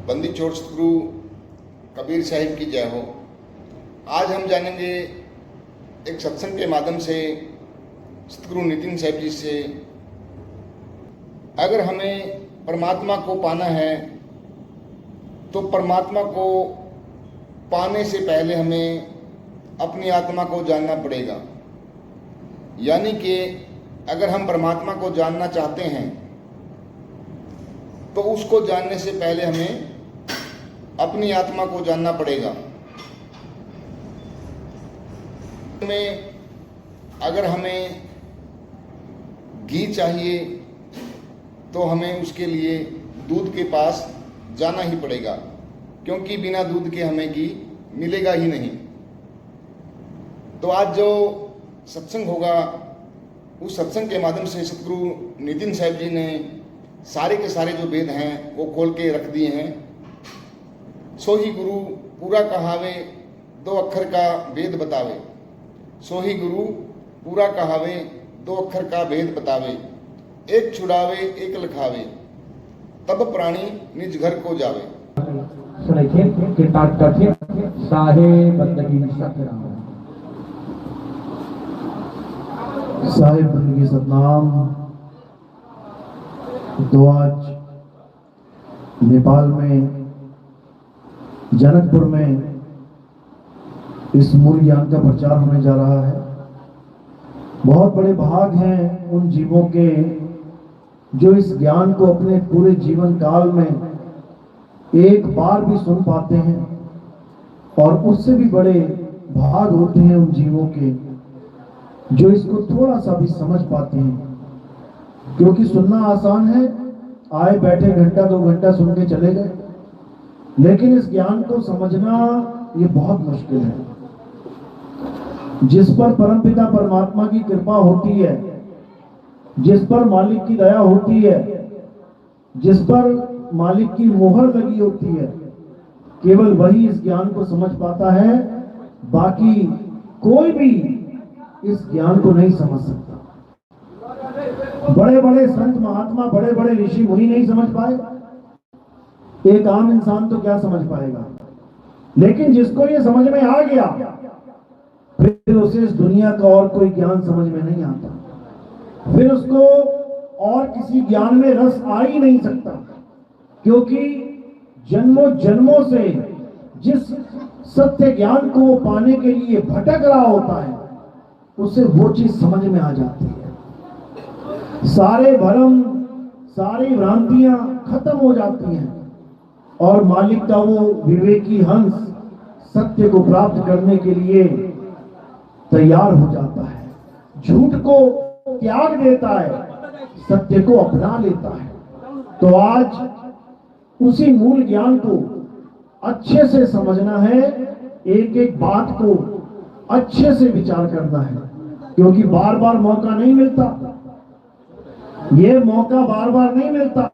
बंदी छोड़ सतगुरु कबीर साहिब की जय हो। आज हम जानेंगे एक सत्संग के माध्यम से सतगुरु नितिन साहिब जी से, अगर हमें परमात्मा को पाना है तो परमात्मा को पाने से पहले हमें अपनी आत्मा को जानना पड़ेगा। यानी कि अगर हम परमात्मा को जानना चाहते हैं तो उसको जानने से पहले हमें अपनी आत्मा को जानना पड़ेगा। अगर हमें घी चाहिए तो हमें उसके लिए दूध के पास जाना ही पड़ेगा, क्योंकि बिना दूध के हमें घी मिलेगा ही नहीं। तो आज जो सत्संग होगा उस सत्संग के माध्यम से सतगुरु नितिन साहिब जी ने सारे के सारे जो वेद हैं वो खोल के रख दिए हैं। सो ही गुरु पूरा कहावे, दो अक्षर का वेद बतावे। सो ही गुरु पूरा कहावे, दो अक्षर का वेद बतावे। एक छुड़ावे एक लिखावे, तब प्राणी निज घर को जावे। साहिब बंदगी सतनाम। तो आज नेपाल में जनकपुर में इस मूल ज्ञान का प्रचार होने जा रहा है। बहुत बड़े भाग हैं उन जीवों के जो इस ज्ञान को अपने पूरे जीवन काल में एक बार भी सुन पाते हैं, और उससे भी बड़े भाग होते हैं उन जीवों के जो इसको थोड़ा सा भी समझ पाते हैं। क्योंकि सुनना आसान है, आए बैठे घंटा दो घंटा सुन के चले गए, लेकिन इस ज्ञान को समझना ये बहुत मुश्किल है। जिस पर परमपिता परमात्मा की कृपा होती है, जिस पर मालिक की दया होती है, जिस पर मालिक की मोहर लगी होती है, केवल वही इस ज्ञान को समझ पाता है। बाकी कोई भी इस ज्ञान को नहीं समझ सकता। बड़े बड़े संत महात्मा, बड़े बड़े ऋषि मुनि नहीं समझ पाए, एक आम इंसान तो क्या समझ पाएगा। लेकिन जिसको ये समझ में आ गया, फिर उसे इस दुनिया का और कोई ज्ञान समझ में नहीं आता, फिर उसको और किसी ज्ञान में रस आ ही नहीं सकता। क्योंकि जन्मों जन्मों से जिस सत्य ज्ञान को वो पाने के लिए भटक रहा होता है, उसे वो चीज समझ में आ जाती है। सारे भ्रम, सारी भ्रांतियां खत्म हो जाती हैं, और मालिक का वो विवेकी हंस सत्य को प्राप्त करने के लिए तैयार हो जाता है। झूठ को त्याग देता है, सत्य को अपना लेता है। तो आज उसी मूल ज्ञान को अच्छे से समझना है, एक एक बात को अच्छे से विचार करना है, क्योंकि बार बार मौका नहीं मिलता। ये मौका बार बार नहीं मिलता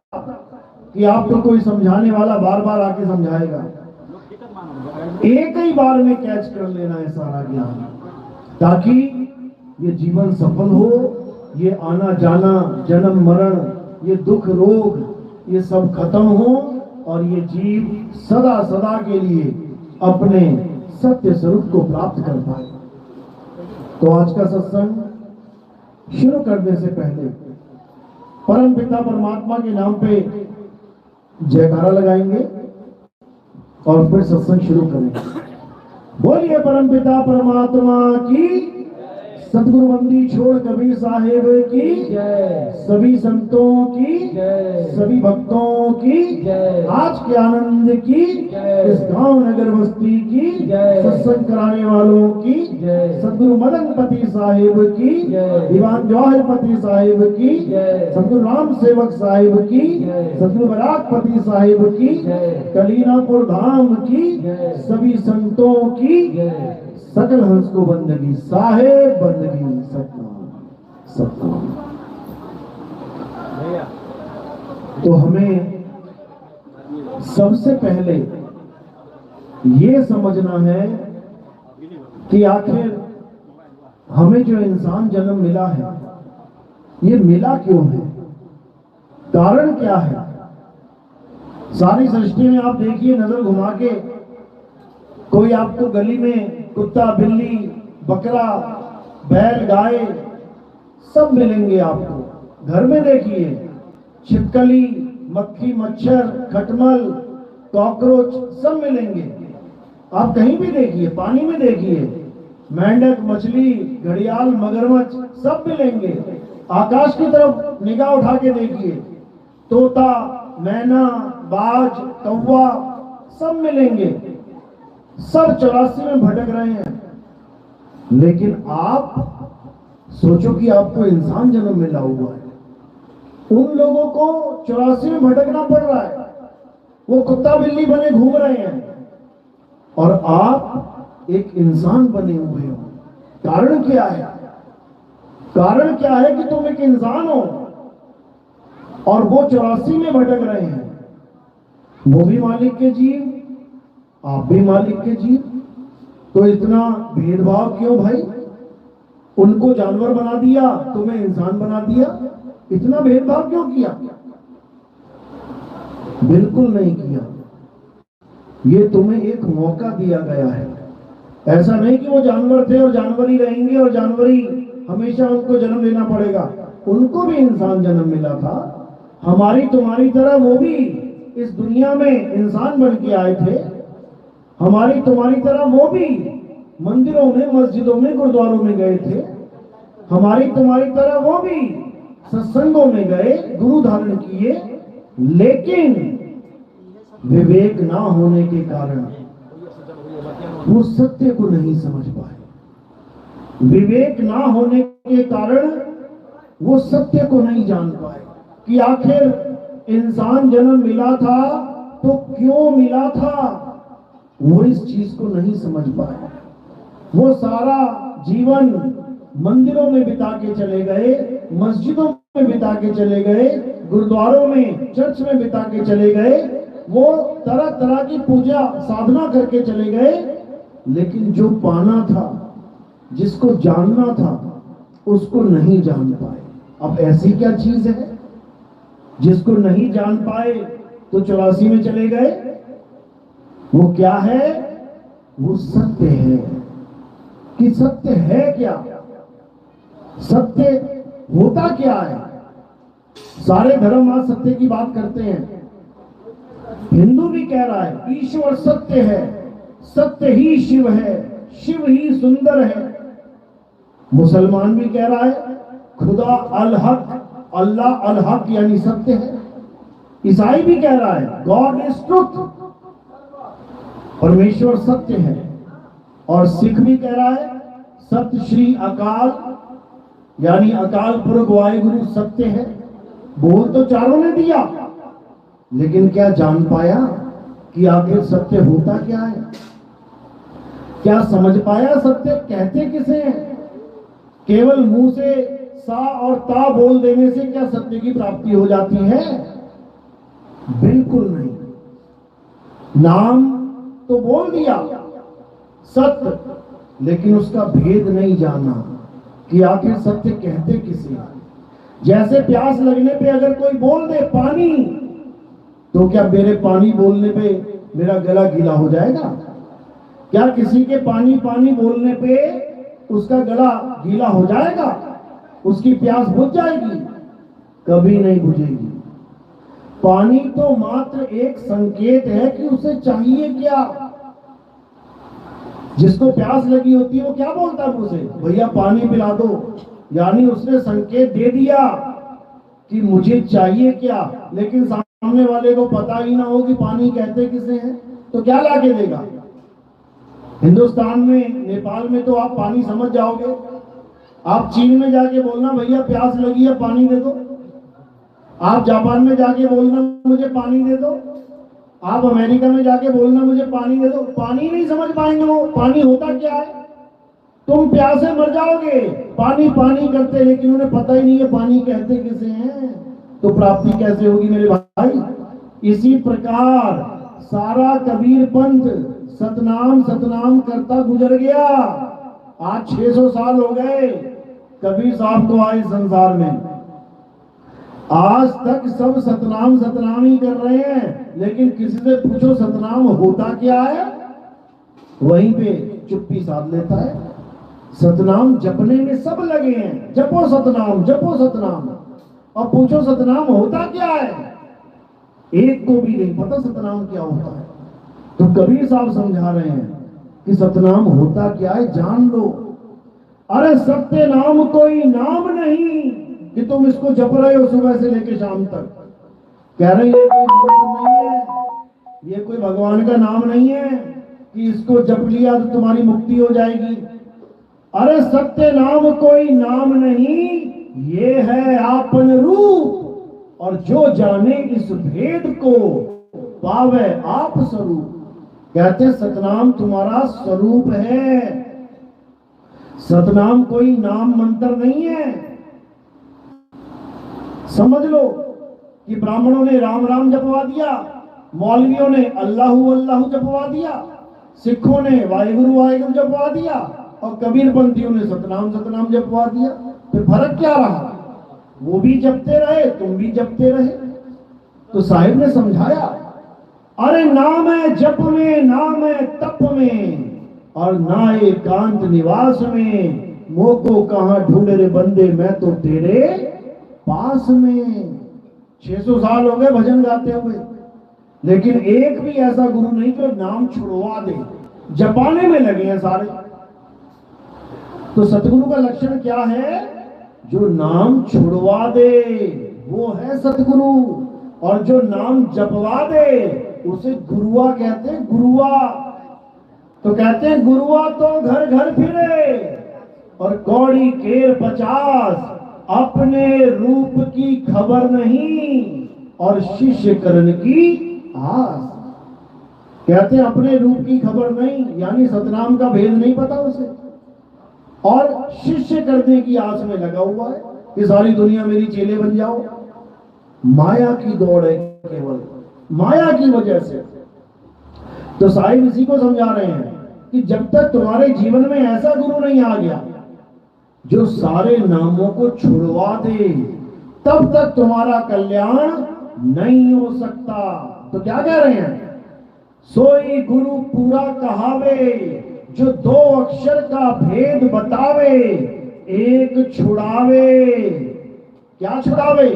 कि आपको कोई समझाने वाला बार बार आके समझाएगा। एक ही बार में कैच कर लेना है सारा ज्ञान, ताकि ये जीवन सफल हो। ये आना जाना, जन्म मरण, ये दुख रोग, ये सब खत्म हो, और ये जीव सदा सदा के लिए अपने सत्य स्वरूप को प्राप्त कर पाए। तो आज का सत्संग शुरू करने से पहले परम पिता परमात्मा के नाम पे जयकारा लगाएंगे और फिर सत्संग शुरू करेंगे। बोलिए परम पिता परमात्मा की, सतगुरु बंदी छोड़ कबीर साहिब की जय, सभी संतों की जय, सभी भक्तों की जय, आज के आनंद की जय, इस गांव नगर बस्ती की जय, सत्संग कराने वालों की जय, सतगुरु मदनपति साहिब की जय, दीवान जवाहरपति साहिब की जय, सतगुरु राम सेवक साहिब की जय, सतगुरु बराकपति साहिब की जय, कलीनापुर धाम की जय, सभी संतों की जय, सकल हंस को बंदगी साहेब बंदगी सतनाम सतनाम। तो हमें सबसे पहले ये समझना है कि आखिर हमें जो इंसान जन्म मिला है, ये मिला क्यों है, कारण क्या है। सारी सृष्टि में आप देखिए, नजर घुमा के, कोई आपको गली में कुत्ता, बिल्ली, बकरा, बैल, गाय सब मिलेंगे आपको। घर में देखिए, छिपकली, मक्खी, मच्छर, खटमल, कॉकरोच सब मिलेंगे। आप कहीं भी देखिए, पानी में देखिए, मेंढक, मछली, घड़ियाल, मगरमच्छ सब मिलेंगे। आकाश की तरफ निगाह उठा के देखिए, तोता, मैना, बाज, कौवा सब मिलेंगे। सब 84 में भटक रहे हैं। लेकिन आप सोचो कि आपको इंसान जन्म मिला हुआ है, उन लोगों को 84 में भटकना पड़ रहा है, वो कुत्ता बिल्ली बने घूम रहे हैं, और आप एक इंसान बने हुए हो। कारण क्या है? कारण क्या है कि तुम एक इंसान हो और वो 84 में भटक रहे हैं। वो भी मालिक के जीव, आप भी मालिक के जीव, तो इतना भेदभाव क्यों भाई? उनको जानवर बना दिया, तुम्हें इंसान बना दिया, इतना भेदभाव क्यों किया? बिल्कुल नहीं किया। ये तुम्हें एक मौका दिया गया है। ऐसा नहीं कि वो जानवर थे और जानवर ही रहेंगे और जानवर ही हमेशा उनको जन्म लेना पड़ेगा। उनको भी इंसान जन्म मिला था, हमारी तुम्हारी तरह वो भी इस दुनिया में इंसान बन के आए थे। हमारी तुम्हारी तरह वो भी मंदिरों में, मस्जिदों में, गुरुद्वारों में गए थे। हमारी तुम्हारी तरह वो भी सत्संगों में गए, गुरु धारण किए, लेकिन विवेक ना होने के कारण वो सत्य को नहीं समझ पाए। विवेक ना होने के कारण वो सत्य को नहीं जान पाए कि आखिर इंसान जन्म मिला था तो क्यों मिला था। वो इस चीज को नहीं समझ पाए। वो सारा जीवन मंदिरों में बिता के चले गए, मस्जिदों में बिता के चले गए, गुरुद्वारों में, चर्च में बिता के चले गए, वो तरह तरह की पूजा साधना करके चले गए, लेकिन जो पाना था, जिसको जानना था, उसको नहीं जान पाए। अब ऐसी क्या चीज है जिसको नहीं जान पाए तो 84 में चले गए? वो क्या है? वो सत्य है। कि सत्य है क्या? सत्य होता क्या है? सारे धर्म आज सत्य की बात करते हैं। हिंदू भी कह रहा है ईश्वर सत्य है, सत्य ही शिव है, शिव ही सुंदर है। मुसलमान भी कह रहा है खुदा अल हक, अल्लाह अल हक यानी सत्य है। ईसाई भी कह रहा है गॉड इज ट्रुथ, परमेश्वर सत्य है। और सिख भी कह रहा है सत्य श्री अकाल यानी अकाल पुरख वाहिगुरु सत्य है। बोल तो चारों ने दिया, लेकिन क्या जान पाया कि आखिर सत्य होता क्या है? क्या समझ पाया सत्य कहते किसे हैं? केवल मुंह से सा और ता बोल देने से क्या सत्य की प्राप्ति हो जाती है? बिल्कुल नहीं। नाम तो बोल दिया सत्य, लेकिन उसका भेद नहीं जाना कि आखिर सत्य कहते किसे। जैसे प्यास लगने पे अगर कोई बोल दे पानी, तो क्या मेरे पानी बोलने पे मेरा गला गीला हो जाएगा? क्या किसी के पानी पानी बोलने पे उसका गला गीला हो जाएगा? उसकी प्यास बुझ जाएगी? कभी नहीं बुझेगी। पानी तो मात्र एक संकेत है कि उसे चाहिए क्या। जिसको प्यास लगी होती है वो क्या बोलता है मुझे, भैया पानी पिला दो, यानी उसने संकेत दे दिया कि मुझे चाहिए क्या। लेकिन सामने वाले को पता ही ना हो कि पानी कहते किसे हैं, तो क्या लाके देगा। हिंदुस्तान में, नेपाल में तो आप पानी समझ जाओगे। आप चीन में जाके बोलना भैया प्यास लगी है पानी दे दो। आप जापान में जाके बोलना मुझे पानी दे दो। आप अमेरिका में जाके बोलना मुझे पानी दे दो। पानी नहीं समझ पाएंगे वो पानी होता क्या है। तुम प्यासे मर जाओगे पानी पानी करते, लेकिन उन्हें पता ही नहीं है पानी कहते किसे हैं, तो प्राप्ति कैसे होगी मेरे भाई। इसी प्रकार सारा कबीर पंथ सतनाम सतनाम करता गुजर गया। आज 600 साल हो गए कबीर साहब को आए संसार में। आज तक सब सतनाम सतनाम ही कर रहे हैं, लेकिन किसी से पूछो सतनाम होता क्या है, वहीं पे चुप्पी साध लेता है। सतनाम जपने में सब लगे हैं, जपो सतनाम जपो सतनाम, और पूछो सतनाम होता क्या है, एक को भी नहीं पता सतनाम क्या होता है। तो कबीर साहब समझा रहे हैं कि सतनाम होता क्या है, जान लो। अरे सत्य नाम कोई नाम नहीं कि तुम इसको जप रहे हो सुबह से लेकर शाम तक। कह रहे हैं ये कोई मंत्र नहीं है, ये कोई भगवान का नाम नहीं है कि इसको जप लिया तो तुम्हारी मुक्ति हो जाएगी। अरे सत्य नाम कोई नाम नहीं, ये है आपन रूप, और जो जाने इस भेद को पावे आप स्वरूप। कहते सतनाम तुम्हारा स्वरूप है, सतनाम कोई नाम मंत्र नहीं है। समझ लो कि ब्राह्मणों ने राम राम जपवा दिया, मौलवियों ने अल्लाहु अल्लाहु जपवा दिया, सिखों ने वाहिगुरु वाहिगुरु जपवा दिया, और कबीरपंथियों ने सतनाम सतनाम जपवा दिया। फिर फर्क क्या रहा? वो भी जपते रहे, तुम भी जपते रहे। तो साहिब ने समझाया, अरे नाम है जप में, नाम है तप में, और ना एकांत निवास में। मोह को कहां ढूंढे रे बंदे, मैं तो तेरे पास में। 600 साल हो गए भजन गाते हुए, लेकिन एक भी ऐसा गुरु नहीं जो नाम छुड़वा दे। जपाने में लगे हैं सारे। तो सतगुरु का लक्षण क्या है? जो नाम छुड़वा दे वो है सतगुरु, और जो नाम जपवा दे उसे गुरुआ कहते हैं। गुरुआ तो कहते हैं गुरुआ तो घर घर फिरे, और कौड़ी केर 50, अपने रूप की खबर नहीं, और शिष्य करण की आस। कहते हैं अपने रूप की खबर नहीं, यानी सतनाम का भेद नहीं पता उसे, और शिष्य करने की आस में लगा हुआ है कि सारी दुनिया मेरी चेले बन जाओ। माया की दौड़ है, केवल माया की वजह से। तो साहिब इसी को समझा रहे हैं कि जब तक तुम्हारे जीवन में ऐसा गुरु नहीं आ गया जो सारे नामों को छुड़वा दे, तब तक तुम्हारा कल्याण नहीं हो सकता। तो क्या कह रहे हैं? सोई गुरु पूरा कहावे, जो 2 अक्षर का भेद बतावे, एक छुड़ावे। क्या छुड़ावे?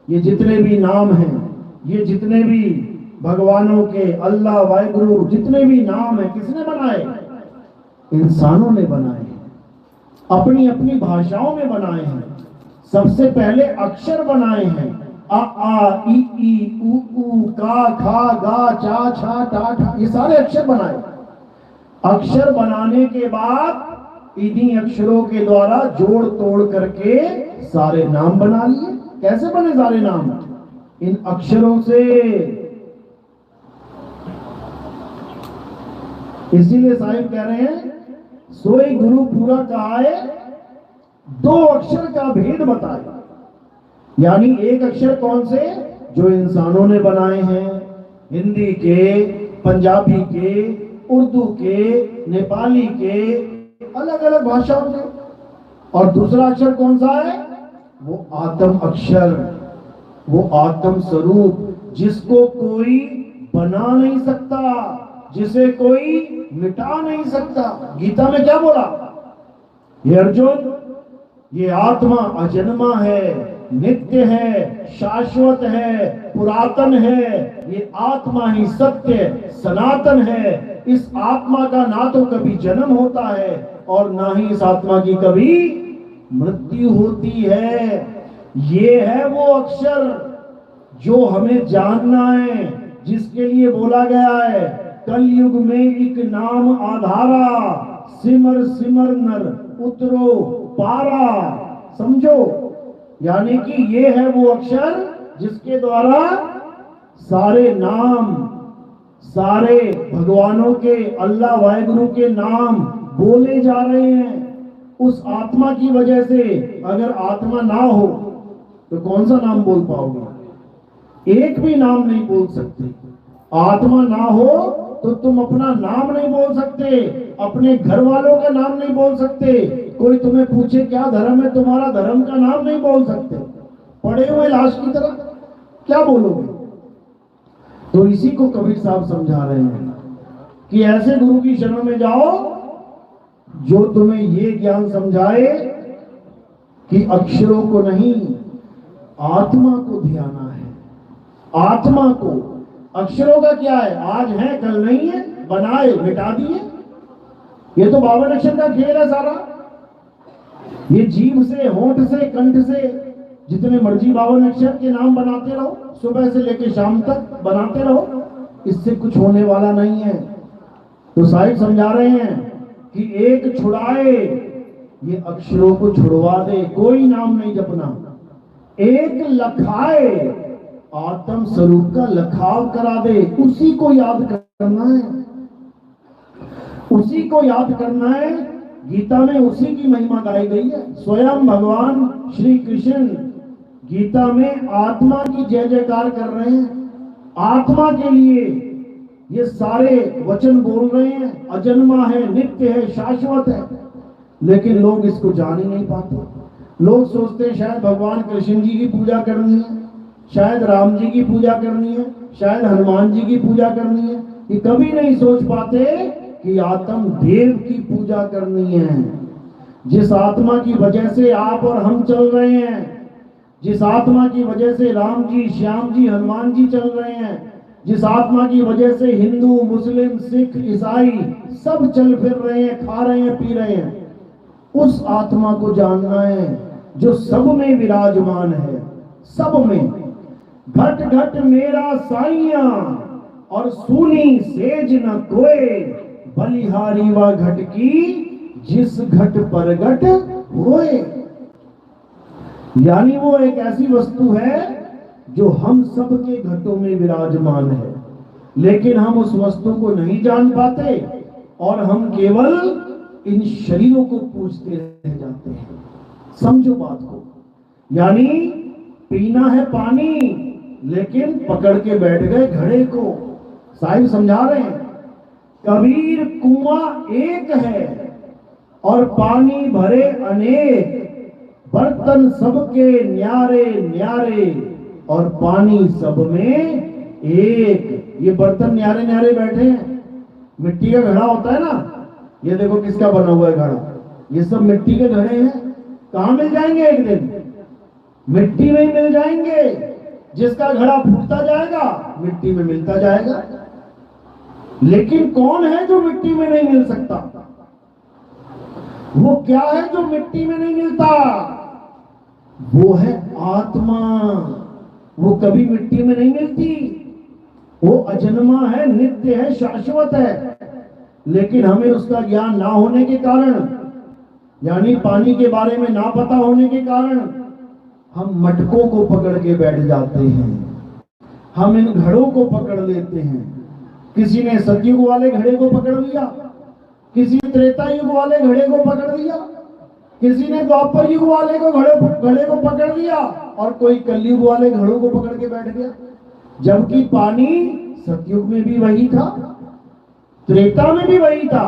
ये जितने भी नाम हैं, ये जितने भी भगवानों के, अल्लाह वाहिगुरु, जितने भी नाम हैं, किसने बनाए? इंसानों ने बनाए, अपनी अपनी भाषाओं में बनाए हैं। सबसे पहले अक्षर बनाए हैं, अ आ इ ई उ ऊ का खा गा चा छा टा ठा, ये सारे अक्षर बनाए। अक्षर बनाने के बाद इन्हीं अक्षरों के द्वारा जोड़ तोड़ करके सारे नाम बना लिए। कैसे बने सारे नाम? इन अक्षरों से। इसीलिए साहिब कह रहे हैं सोई गुरु पूरा कहाए, 2 अक्षर का भेद बताए। यानी एक अक्षर कौन से? जो इंसानों ने बनाए हैं, हिंदी के, पंजाबी के, उर्दू के, नेपाली के, अलग अलग भाषाओं के। और दूसरा अक्षर कौन सा है? वो आत्म अक्षर, वो आत्म स्वरूप, जिसको कोई बना नहीं सकता, जिसे कोई मिटा नहीं सकता। गीता में क्या बोला? ये अर्जुन, ये आत्मा अजन्मा है, नित्य है, शाश्वत है, पुरातन है। ये आत्मा ही सत्य सनातन है। इस आत्मा का ना तो कभी जन्म होता है और ना ही इस आत्मा की कभी मृत्यु होती है। ये है वो अक्षर जो हमें जानना है, जिसके लिए बोला गया है कलयुग में एक नाम आधारा, सिमर सिमर नर उतरो पारा। समझो, यानी कि ये है वो अक्षर जिसके द्वारा सारे नाम, सारे भगवानों के, अल्लाह वाहिगुरु के नाम बोले जा रहे हैं। उस आत्मा की वजह से अगर आत्मा ना हो तो कौन सा नाम बोल पाओगे? एक भी नाम नहीं बोल सकते। आत्मा ना हो तो तुम अपना नाम नहीं बोल सकते, अपने घर वालों का नाम नहीं बोल सकते। कोई तुम्हें पूछे क्या धर्म है तुम्हारा, धर्म का नाम नहीं बोल सकते। पड़े हुए लाश की तरह, क्या बोलोगे? तो इसी को कबीर साहब समझा रहे हैं कि ऐसे गुरु की शरण में जाओ जो तुम्हें ये ज्ञान समझाए कि अक्षरों को नहीं, आत्मा को ध्याना है। आत्मा को, अक्षरों का क्या है, आज है कल नहीं है, बनाए मिटा दिए। ये तो 52 अक्षर का खेल है सारा। ये जीभ से, होंठ से, कंठ से जितने मर्जी 52 अक्षर के नाम बनाते रहो, सुबह से लेकर शाम तक बनाते रहो, इससे कुछ होने वाला नहीं है। तो साहिब समझा रहे हैं कि एक छुड़ाए, ये अक्षरों को छुड़वा दे, कोई नाम नहीं जपना। एक लखाए, आत्म स्वरूप का लखाव करा दे, उसी को याद करना है, उसी को याद करना है। गीता में उसी की महिमा गाई गई है। स्वयं भगवान श्री कृष्ण गीता में आत्मा की जय जयकार कर रहे हैं। आत्मा के लिए ये सारे वचन बोल रहे हैं। अजन्मा है, नित्य है, शाश्वत है, लेकिन लोग इसको जान ही नहीं पाते। लोग सोचते हैं शायद भगवान कृष्ण जी की पूजा करनी है, शायद राम जी की पूजा करनी है, शायद हनुमान जी की पूजा करनी है। ये कभी नहीं सोच पाते कि आत्म देव की पूजा करनी है। जिस आत्मा की वजह से आप और हम चल रहे हैं, जिस आत्मा की वजह से राम जी, श्याम जी, हनुमान जी चल रहे हैं, जिस आत्मा की वजह से हिंदू, मुस्लिम, सिख, ईसाई सब चल फिर रहे हैं, खा रहे हैं, पी रहे हैं, उस आत्मा को जानना है जो सब में विराजमान है। सब में घट घट मेरा साइया और सुनी सेज न कोई, बलिहारी व घट की जिस घट पर घट होए। यानी वो एक ऐसी वस्तु है जो हम सब के घटों में विराजमान है, लेकिन हम उस वस्तु को नहीं जान पाते और हम केवल इन शरीरों को पूजते रह जाते हैं। समझो बात को। यानी पीना है पानी, लेकिन पकड़ के बैठ गए घड़े को। साहिब समझा रहे हैं, कबीर कुआं एक है और पानी भरे अनेक, बर्तन सबके न्यारे न्यारे और पानी सब में एक। ये बर्तन न्यारे न्यारे बैठे हैं। मिट्टी का घड़ा होता है ना, ये देखो किसका बना हुआ है घड़ा, ये सब मिट्टी के घड़े हैं। कहां मिल जाएंगे एक दिन? मिट्टी में ही मिल जाएंगे। जिसका घड़ा फूटता जाएगा, मिट्टी में मिलता जाएगा। लेकिन कौन है जो मिट्टी में नहीं मिल सकता? वो क्या है जो मिट्टी में नहीं मिलता? वो है आत्मा। वो कभी मिट्टी में नहीं मिलती। वो अजन्मा है, नित्य है, शाश्वत है, लेकिन हमें उसका ज्ञान ना होने के कारण, यानी पानी के बारे में ना पता होने के कारण, हम मटकों को पकड़ के बैठ जाते हैं। हम इन घड़ों को पकड़ लेते हैं। किसी ने सतयुग वाले घड़े को पकड़ लिया, किसी ने त्रेता युग वाले घड़े को पकड़ लिया, किसी ने द्वापर युग वाले को घड़े को पकड़ लिया, और कोई कलयुग वाले घड़ों को पकड़ के बैठ गया। जबकि पानी सतयुग में भी वही था, त्रेता में भी वही था,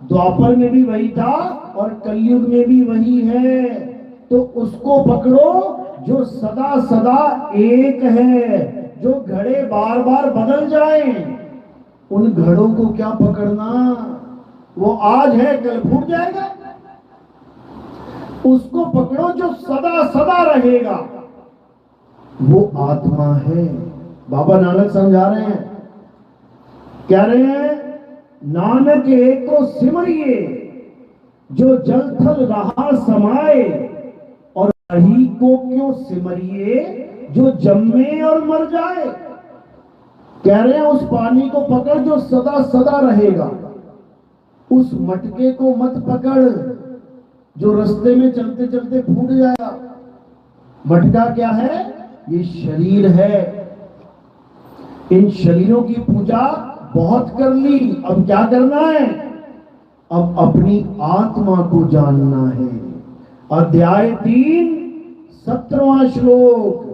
द्वापर में भी वही था, और कलयुग में भी वही है। तो उसको पकड़ो जो सदा सदा एक है। जो घड़े बार बार बदल जाएं, उन घड़ों को क्या पकड़ना? वो आज है कल फूट जाएगा। उसको पकड़ो जो सदा सदा रहेगा, वो आत्मा है। बाबा नानक समझा रहे हैं, कह रहे हैं, नानक एक को सिमरिए जो जल थल रहा समाए, और वही को क्यों सिमरिए जो जम्मे और मर जाए। कह रहे हैं उस पानी को पकड़ जो सदा सदा रहेगा। उस मटके को मत पकड़ जो रास्ते में चलते चलते फूट जाएगा। मटका क्या है? ये शरीर है। इन शरीरों की पूजा बहुत कर ली, अब क्या करना है? अब अपनी आत्मा को जानना है। अध्याय 3 17वां श्लोक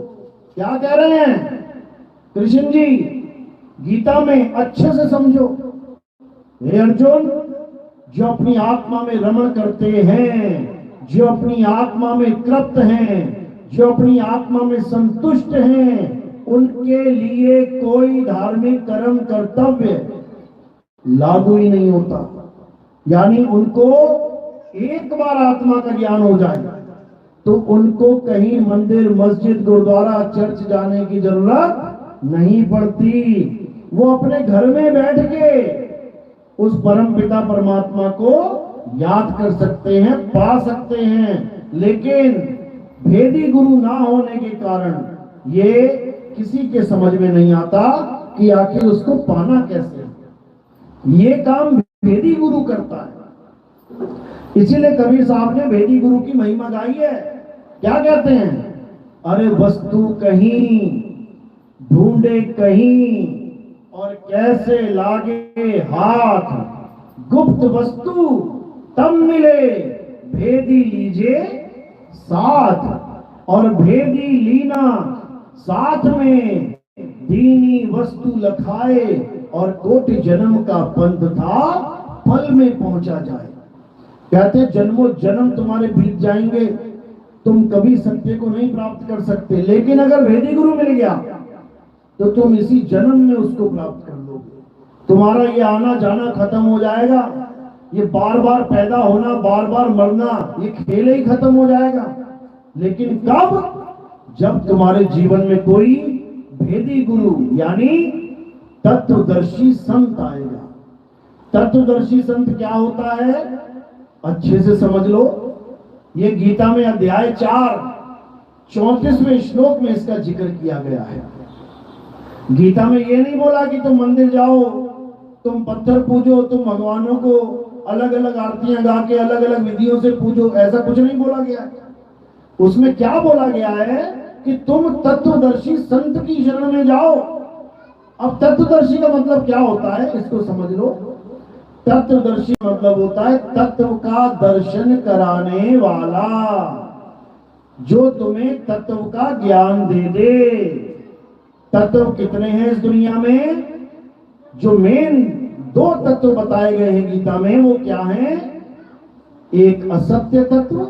क्या कह रहे हैं कृष्ण जी? गीता में अच्छे से समझो। हे अर्जुन, जो अपनी आत्मा में रमण करते हैं, जो अपनी आत्मा में तृप्त हैं, जो अपनी आत्मा में संतुष्ट हैं, उनके लिए कोई धार्मिक कर्म कर्तव्य लागू ही नहीं होता। यानी उनको एक बार आत्मा का ज्ञान हो जाए तो उनको कहीं मंदिर, मस्जिद, गुरुद्वारा, चर्च जाने की जरूरत नहीं पड़ती। वो अपने घर में बैठ के उस परम पिता परमात्मा को याद कर सकते हैं, पा सकते हैं। लेकिन भेदी गुरु ना होने के कारण ये किसी के समझ में नहीं आता कि आखिर उसको पाना कैसे। ये काम भेदी गुरु करता है। इसीलिए कबीर साहब ने भेदी गुरु की महिमा गाई है। क्या कहते हैं? अरे वस्तु कहीं, ढूंढे कहीं, और कैसे लागे हाथ, गुप्त वस्तु तब मिले, भेदी लीजे साथ। और भेदी लीना साथ में, दीनी वस्तु लखाए, और कोटि जन्म का पंथ था, पल में पहुंचा जाए। कहते जन्मों जन्म तुम्हारे बीत जाएंगे, तुम कभी सत्य को नहीं प्राप्त कर सकते। लेकिन अगर भेदी गुरु मिल गया तो तुम इसी जन्म में उसको प्राप्त कर लोगे। तुम्हारा ये आना जाना खत्म हो जाएगा, ये बार बार पैदा होना, बार बार मरना, ये खेल ही खत्म हो जाएगा। लेकिन कब? जब तुम्हारे जीवन में कोई भेदी गुरु यानी तत्वदर्शी संत आएगा। तत्वदर्शी संत क्या होता है? अच्छे से समझ लो। ये गीता में अध्याय 4 34वें श्लोक में इसका जिक्र किया गया है। गीता में ये नहीं बोला कि तुम मंदिर जाओ, तुम पत्थर पूजो, तुम भगवानों को अलग अलग आरतियां गा के अलग अलग विधियों से पूजो, ऐसा कुछ नहीं बोला गया है। उसमें क्या बोला गया है कि तुम तत्वदर्शी संत की शरण में जाओ। अब तत्वदर्शी का मतलब क्या होता है, इसको समझ लो। तत्वदर्शी मतलब होता है तत्व का दर्शन कराने वाला, जो तुम्हें तत्व का ज्ञान दे दे। तत्व कितने हैं इस दुनिया में? जो मेन 2 तत्व बताए गए हैं गीता में, वो क्या हैं? एक असत्य तत्व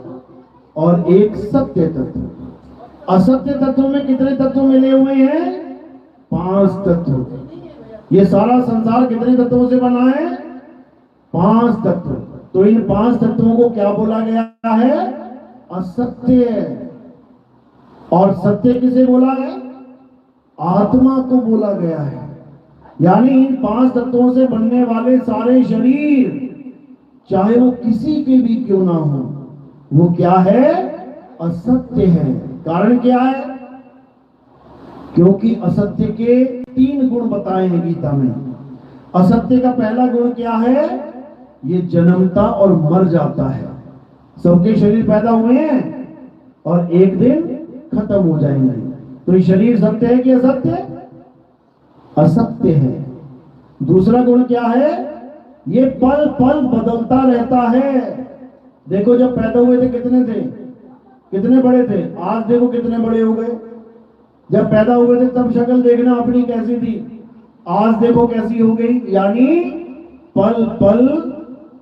और एक सत्य तत्व। असत्य तत्व में कितने तत्व मिले हुए हैं? 5 तत्व। ये सारा संसार कितने तत्वों से बना है? 5 तत्व। तो इन 5 तत्वों को क्या बोला गया है? असत्य। और सत्य किसे बोला है? आत्मा को बोला गया है। यानी इन 5 तत्वों से बनने वाले सारे शरीर, चाहे वो किसी के भी क्यों ना हो, वो क्या है? असत्य है। कारण क्या है? क्योंकि असत्य के 3 गुण बताए हैं गीता में। असत्य का पहला गुण क्या है? ये जन्मता और मर जाता है। सबके शरीर पैदा हुए हैं और एक दिन खत्म हो जाएंगे। तो ये शरीर सत्य है कि असत्य? असत्य है। दूसरा गुण क्या है? ये पल पल बदलता रहता है। देखो जब पैदा हुए थे कितने थे? कितने बड़े थे? आज देखो कितने बड़े हो गए। जब पैदा हुए थे तब शक्ल देखना अपनी कैसी थी, आज देखो कैसी हो गई। यानी पल पल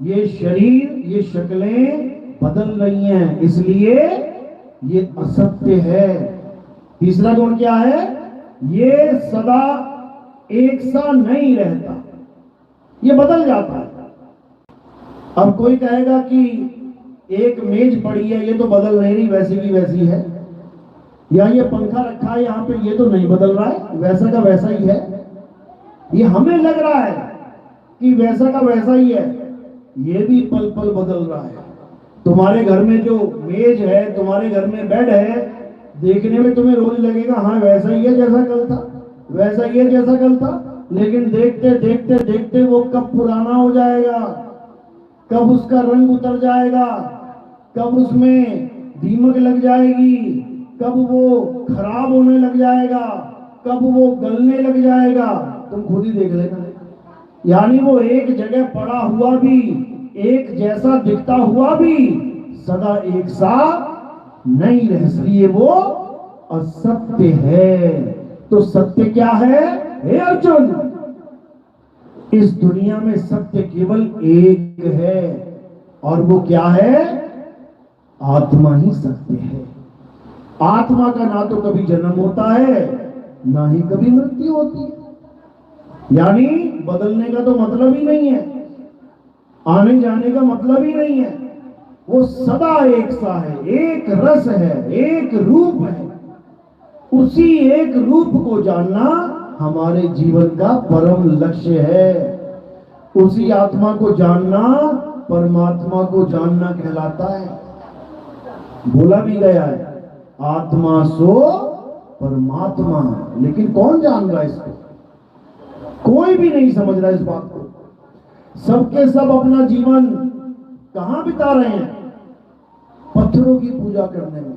ये शरीर, ये शक्लें बदल रही हैं, इसलिए ये असत्य है। तीसरा गुण क्या है? ये सदा एक सा नहीं रहता, ये बदल जाता है। अब कोई कहेगा कि एक मेज पड़ी है, ये तो बदल नहीं रही, वैसी की वैसी है। या ये पंखा रखा है यहाँ पे, ये तो नहीं बदल रहा है, वैसा का वैसा ही है। ये हमें लग रहा है कि वैसा का वैसा ही है, ये भी पल पल बदल रहा है। तुम्हारे घर में जो मेज है, तुम्हारे घर में बेड है, देखने में तुम्हें रोज लगेगा हाँ वैसा ही है जैसा कल था, वैसा ही है जैसा कल था। लेकिन देखते देखते देखते वो कब पुराना हो जाएगा, कब उसका रंग उतर जाएगा, कब उसमें दीमक लग जाएगी, कब वो खराब होने लग जाएगा, कब वो गलने लग जाएगा, तुम खुद ही देख लेना। यानी वो एक जगह पड़ा हुआ भी, एक जैसा दिखता हुआ भी सदा एक सा नहीं रह, इसलिए वो असत्य है। तो सत्य क्या है? हे अर्जुन, इस दुनिया में सत्य केवल एक है, और वो क्या है? आत्मा ही सत्य है। आत्मा का ना तो कभी जन्म होता है ना ही कभी मृत्यु होती है। यानी बदलने का तो मतलब ही नहीं है, आने जाने का मतलब ही नहीं है। वो सदा एक सा है, एक रस है, एक रूप है। उसी एक रूप को जानना हमारे जीवन का परम लक्ष्य है। उसी आत्मा को जानना परमात्मा को जानना कहलाता है। बोला भी गया है, आत्मा सो परमात्मा। लेकिन कौन जान रहा है इसको? कोई भी नहीं समझ रहा इस बात को। सबके सब अपना जीवन कहां बिता रहे हैं? पत्थरों की पूजा करने में,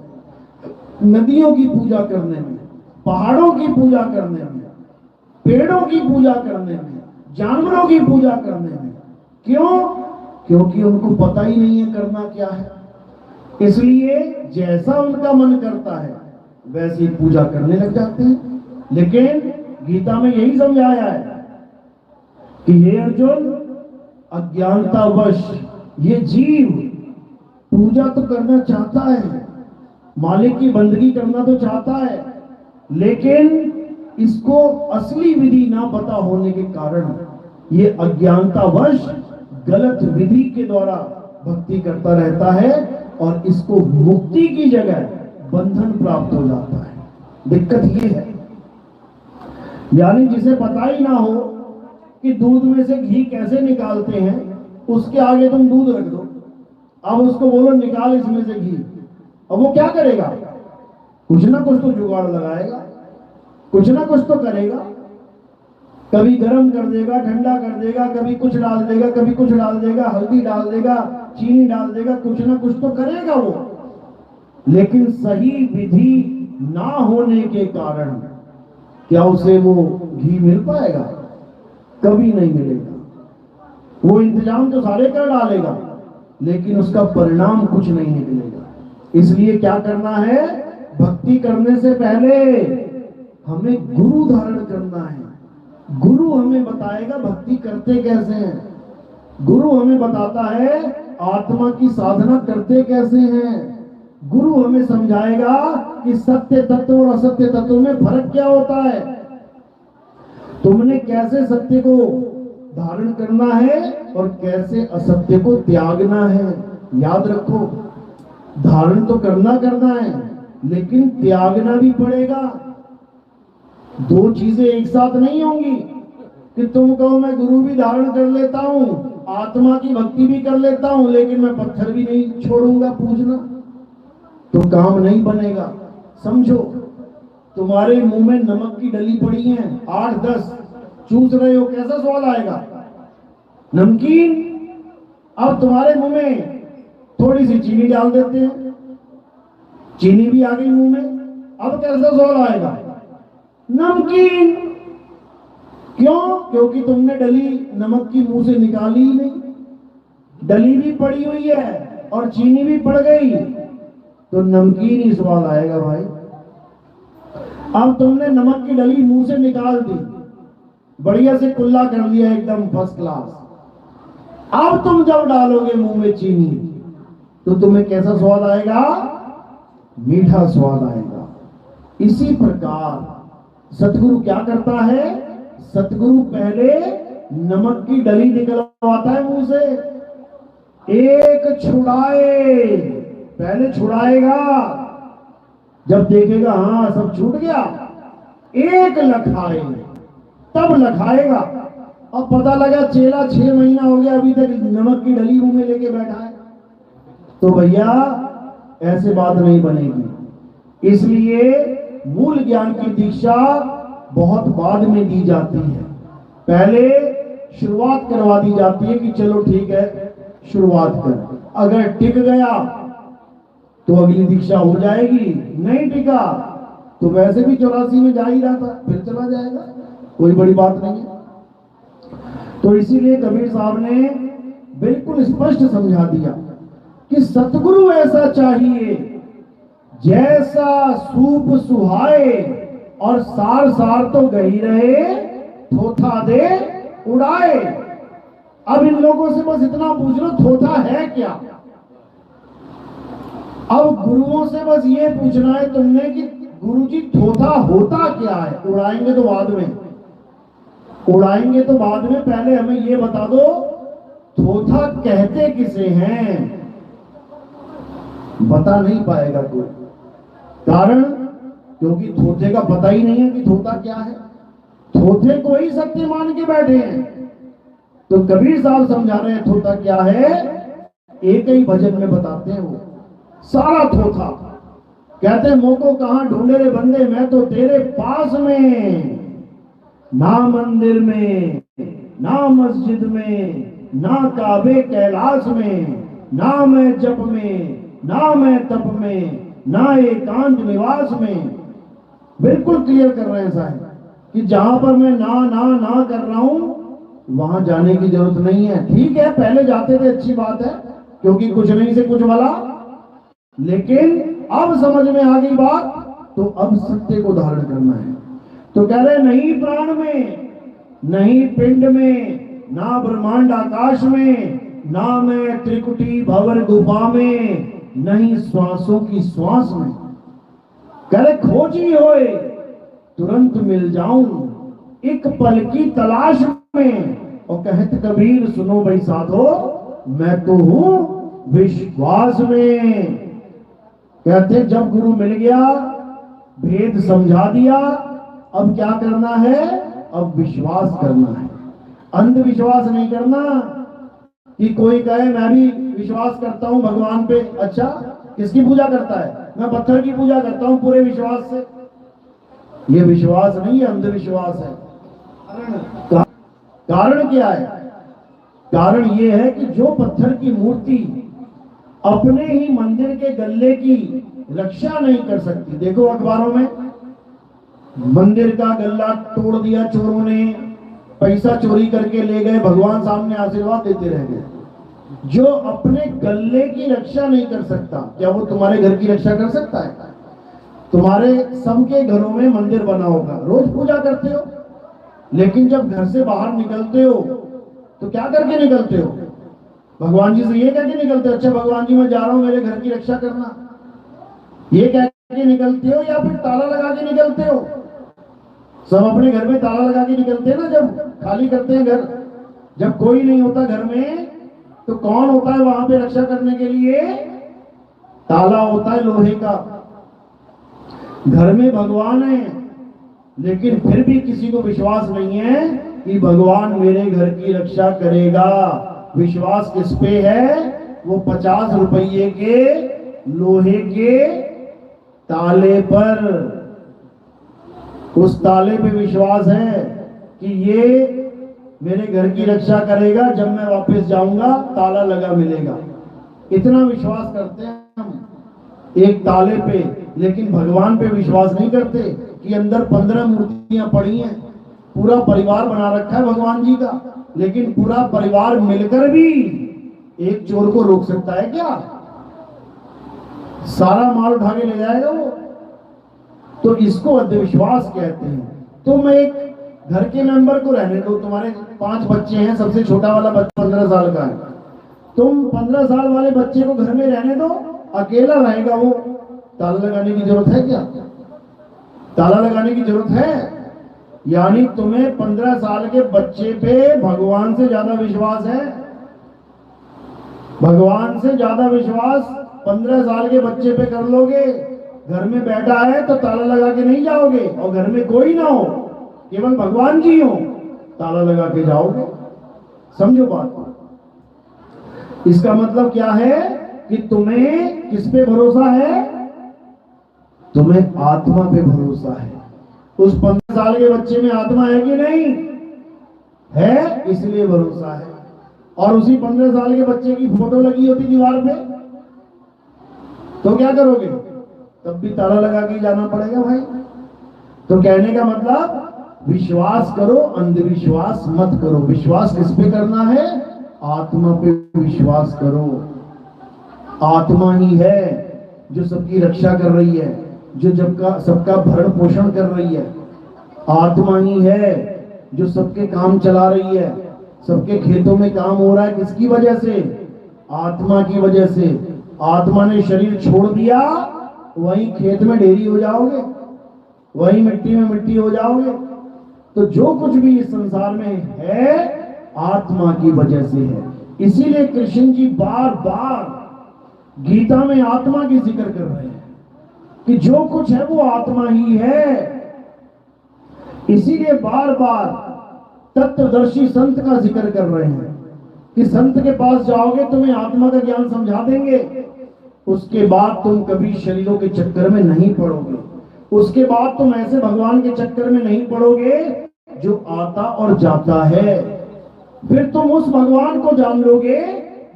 नदियों की पूजा करने में, पहाड़ों की पूजा करने में, पेड़ों की पूजा करने में, जानवरों की पूजा करने में। क्यों? क्योंकि उनको पता ही नहीं है करना क्या है। इसलिए जैसा उनका मन करता है वैसी पूजा करने लग जाते हैं। लेकिन गीता में यही समझाया है कि हे अर्जुन, अज्ञानतावश ये जीव पूजा तो करना चाहता है, मालिक की बंदगी करना तो चाहता है, लेकिन इसको असली विधि ना पता होने के कारण ये अज्ञानतावश गलत विधि के द्वारा भक्ति करता रहता है और इसको मुक्ति की जगह बंधन प्राप्त हो जाता है। दिक्कत ये है, यानी जिसे पता ही ना हो कि दूध में से घी कैसे निकालते हैं, उसके आगे तुम दूध रख दो, अब उसको बोलो निकाल इसमें से घी, अब वो क्या करेगा? कुछ ना कुछ तो जुगाड़ लगाएगा, कुछ ना कुछ तो करेगा। कभी गर्म कर देगा, ठंडा कर देगा, कभी कुछ डाल देगा, कभी कुछ डाल देगा, हल्दी डाल देगा, चीनी डाल देगा, कुछ ना कुछ तो करेगा वो। लेकिन सही विधि ना होने के कारण क्या उसे वो घी मिल पाएगा? कभी नहीं मिलेगा। वो इंतजाम तो सारे कर डालेगा लेकिन उसका परिणाम कुछ नहीं निकलेगा। इसलिए क्या करना है? भक्ति करने से पहले हमें गुरु धारण करना है। गुरु हमें बताएगा भक्ति करते कैसे हैं। गुरु हमें बताता है आत्मा की साधना करते कैसे हैं। गुरु हमें समझाएगा कि सत्य तत्व और असत्य तत्व में फर्क क्या होता है। तुमने कैसे सत्य को धारण करना है और कैसे असत्य को त्यागना है। याद रखो, धारण तो करना है लेकिन त्यागना भी पड़ेगा। दो चीजें एक साथ नहीं होंगी कि तुम कहो मैं गुरु भी धारण कर लेता हूं, आत्मा की भक्ति भी कर लेता हूं, लेकिन मैं पत्थर भी नहीं छोड़ूंगा पूजना, तो काम नहीं बनेगा। समझो, तुम्हारे मुंह में नमक की डली पड़ी है, 8-10 चूस रहे हो, कैसा स्वाद आएगा? नमकीन। अब तुम्हारे मुंह में थोड़ी सी चीनी डाल देते हैं, चीनी भी आ गई मुंह में, अब कैसा स्वाद आएगा? नमकीन। क्यों? क्योंकि तुमने डली नमक की मुंह से निकाली ही नहीं। डली भी पड़ी हुई है और चीनी भी पड़ गई तो नमकीन ही स्वाद आएगा भाई। अब तुमने नमक की डली मुंह से निकाल दी, बढ़िया से कुल्ला कर लिया एकदम फर्स्ट क्लास। अब तुम जब डालोगे मुंह में चीनी तो तुम्हें कैसा स्वाद आएगा? मीठा स्वाद आएगा। इसी प्रकार सतगुरु क्या करता है? सतगुरु पहले नमक की डली निकलवाता है मुंह से। एक छुड़ाए, पहले छुड़ाएगा, जब देखेगा हाँ सब छूट गया, एक लखाए, तब लखाएगा। अब पता लगा चेला 6 महीना हो गया अभी तक नमक की डली मुंह में लेके बैठा है, तो भैया ऐसे बात नहीं बनेगी। इसलिए मूल ज्ञान की दीक्षा बहुत बाद में दी जाती है, पहले शुरुआत करवा दी जाती है कि चलो ठीक है शुरुआत कर, अगर टिक गया तो अगली दीक्षा हो जाएगी, नहीं टिका तो वैसे भी 84 में जा ही रहा था, फिर चला जाएगा, कोई बड़ी बात नहीं है। तो इसीलिए कबीर साहब ने बिल्कुल स्पष्ट समझा दिया कि सतगुरु ऐसा चाहिए जैसा सूप सुहाए और सार सार तो गही रहे, थोथा दे उड़ाए। अब इन लोगों से बस इतना पूछ लो, थोथा है क्या? अब गुरुओं से बस ये पूछना है तुमने कि गुरुजी थोथा होता क्या है। उड़ाएंगे तो बाद में, उड़ाएंगे तो बाद में, पहले हमें ये बता दो थोथा कहते किसे हैं। बता नहीं पाएगा कोई, कारण क्योंकि थोथे का पता ही नहीं है कि थोथा क्या है। थोथे को ही सत्य मान के बैठे हैं। तो कबीर साहब समझा रहे हैं थोथा क्या है, एक ही भजन में बताते हैं वो सारा थोथा। कहते हैं मोको कहां ढूंढे रे बंदे, मैं तो तेरे पास में, ना मंदिर में ना मस्जिद में ना काबे कैलाश में, ना मैं जप में ना मैं तप में ना एकांत निवास में। बिल्कुल क्लियर कर रहे हैं साहब कि जहां पर मैं ना कर रहा हूं वहां जाने की जरूरत नहीं है। ठीक है पहले जाते थे, अच्छी बात है, क्योंकि कुछ नहीं से कुछ वाला, लेकिन अब समझ में आ गई बात, तो अब सत्य को धारण करना है। तो कह रहे नहीं प्राण में, नहीं पिंड में, ना ब्रह्मांड आकाश में, ना मैं त्रिकुटी भंवर गुफा में, नहीं श्वासों की श्वास में। कह रहे खोजी होए तुरंत मिल जाऊं, एक पल की तलाश में। और कहत कबीर सुनो भाई साधो, मैं तो हूं विश्वास में। कहते जब गुरु मिल गया, भेद समझा दिया, अब क्या करना है, अब विश्वास करना है। अंधविश्वास नहीं करना कि कोई कहे मैं भी विश्वास करता हूं भगवान पे। अच्छा किसकी पूजा करता है, मैं पत्थर की पूजा करता हूं पूरे विश्वास से। ये विश्वास नहीं है, अंधविश्वास है। कारण क्या है, कारण ये है कि जो पत्थर की मूर्ति अपने ही मंदिर के गल्ले की रक्षा नहीं कर सकती। देखो अखबारों में मंदिर का गल्ला तोड़ दिया चोरों ने, पैसा चोरी करके ले गए, भगवान सामने आशीर्वाद देते रह गए। जो अपने गल्ले की रक्षा नहीं कर सकता, क्या वो तुम्हारे घर की रक्षा कर सकता है? तुम्हारे सबके घरों में मंदिर बना होगा, रोज पूजा करते हो, लेकिन जब घर से बाहर निकलते हो तो क्या करके निकलते हो? भगवान जी से ये कह के निकलते हो, अच्छा भगवान जी मैं जा रहा हूं मेरे घर की रक्षा करना, ये कह के निकलते हो, या फिर ताला लगा के निकलते हो? सब अपने घर में ताला लगा के निकलते हैं ना, जब खाली करते हैं घर, जब कोई नहीं होता घर में तो कौन होता है वहां पे रक्षा करने के लिए? ताला होता है लोहे का। घर में भगवान है, लेकिन फिर भी किसी को विश्वास नहीं है कि भगवान मेरे घर की रक्षा करेगा। विश्वास किस पे है? वो 50 रुपये के लोहे के ताले पर, उस ताले पे विश्वास है कि ये मेरे घर की रक्षा करेगा, जब मैं वापस जाऊंगा ताला लगा मिलेगा। इतना विश्वास करते हैं हम एक ताले पे, लेकिन भगवान पे विश्वास नहीं करते कि अंदर 15 मूर्तियां पड़ी हैं, पूरा परिवार बना रखा है भगवान जी का, लेकिन पूरा परिवार मिलकर भी एक चोर को रोक सकता है क्या? सारा माल उठा के ले जाएगा वो। तो इसको अंधविश्वास कहते हैं। तुम एक घर के मेंबर को रहने दो, तुम्हारे 5 बच्चे हैं, सबसे छोटा वाला बच्चा 15 साल का है, तुम 15 साल वाले बच्चे को घर में रहने दो, अकेला रहेगा वो, ताला लगाने की जरूरत है क्या? ताला लगाने की जरूरत है? यानी तुम्हें 15 साल के बच्चे पे भगवान से ज्यादा विश्वास है? भगवान से ज्यादा विश्वास 15 साल के बच्चे पे कर लोगे? घर में बैठा है तो ताला लगा के नहीं जाओगे, और घर में कोई ना हो, केवल भगवान जी हो, ताला लगा के जाओगे। समझो बात को। इसका मतलब क्या है कि तुम्हें किस पे भरोसा है? तुम्हें आत्मा पे भरोसा है। उस 15 साल के बच्चे में आत्मा है कि नहीं है? इसलिए भरोसा है। और उसी 15 साल के बच्चे की फोटो लगी होती दीवार पे तो क्या करोगे? तब भी ताला लगा के जाना पड़ेगा भाई। तो कहने का मतलब विश्वास करो, अंधविश्वास मत करो। विश्वास किस पे करना है? आत्मा पे विश्वास करो। आत्मा ही है जो सबकी रक्षा कर रही है, जो सबका भरण पोषण कर रही है। आत्मा ही है जो सबके काम चला रही है। सबके खेतों में काम हो रहा है किसकी वजह से? आत्मा की वजह से। आत्मा ने शरीर छोड़ दिया, वहीं खेत में ढेरी हो जाओगे, वहीं मिट्टी में मिट्टी हो जाओगे। तो जो कुछ भी इस संसार में है आत्मा की वजह से है। इसीलिए कृष्ण जी बार बार गीता में आत्मा की जिक्र कर रहे हैं कि जो कुछ है वो आत्मा ही है। इसीलिए बार बार तत्वदर्शी संत का जिक्र कर रहे हैं कि संत के पास जाओगे तुम्हें आत्मा का ज्ञान समझा देंगे, उसके बाद तुम कभी शरीरों के चक्कर में नहीं पड़ोगे, उसके बाद तुम ऐसे भगवान के चक्कर में नहीं पड़ोगे जो आता और जाता है। फिर तुम उस भगवान को जान लोगे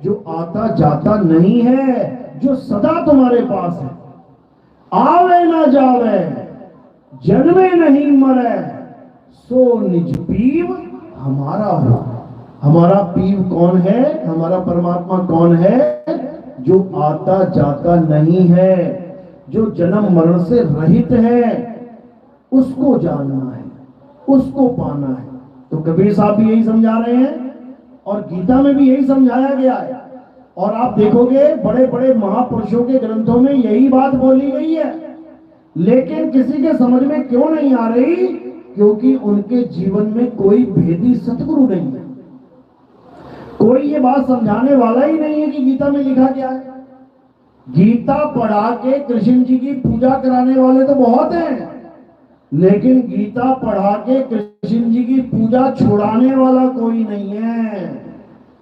जो आता जाता नहीं है, जो सदा तुम्हारे पास है। आवे ना जावे, जन्मे नहीं मरे, सो निज पीव हमारा हो। हमारा पीव कौन है? हमारा परमात्मा कौन है? जो आता जाता नहीं है, जो जन्म मरण से रहित है। उसको जानना है, उसको पाना है। तो कबीर साहब भी यही समझा रहे हैं और गीता में भी यही समझाया गया है। और आप देखोगे बड़े बड़े महापुरुषों के ग्रंथों में यही बात बोली गई है, लेकिन किसी के समझ में क्यों नहीं आ रही? क्योंकि उनके जीवन में कोई भेदी सतगुरु नहीं है, कोई ये बात समझाने वाला ही नहीं है कि गीता में लिखा क्या है। गीता पढ़ा के कृष्ण जी की पूजा कराने वाले तो बहुत हैं, लेकिन गीता पढ़ा के कृष्ण जी की पूजा छुड़ाने वाला कोई नहीं है।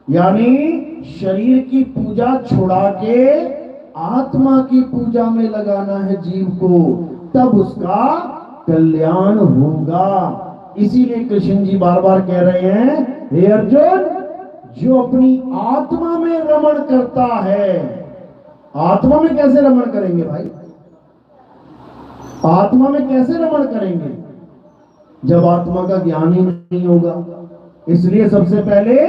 यानी शरीर की पूजा छुड़ा के आत्मा की पूजा में लगाना है जीव को, तब उसका कल्याण होगा। इसीलिए कृष्ण जी बार बार कह रहे हैं, हे अर्जुन, जो अपनी आत्मा में रमण करता है। आत्मा में कैसे रमण करेंगे भाई? आत्मा में कैसे रमण करेंगे जब आत्मा का ज्ञान ही नहीं होगा? इसलिए सबसे पहले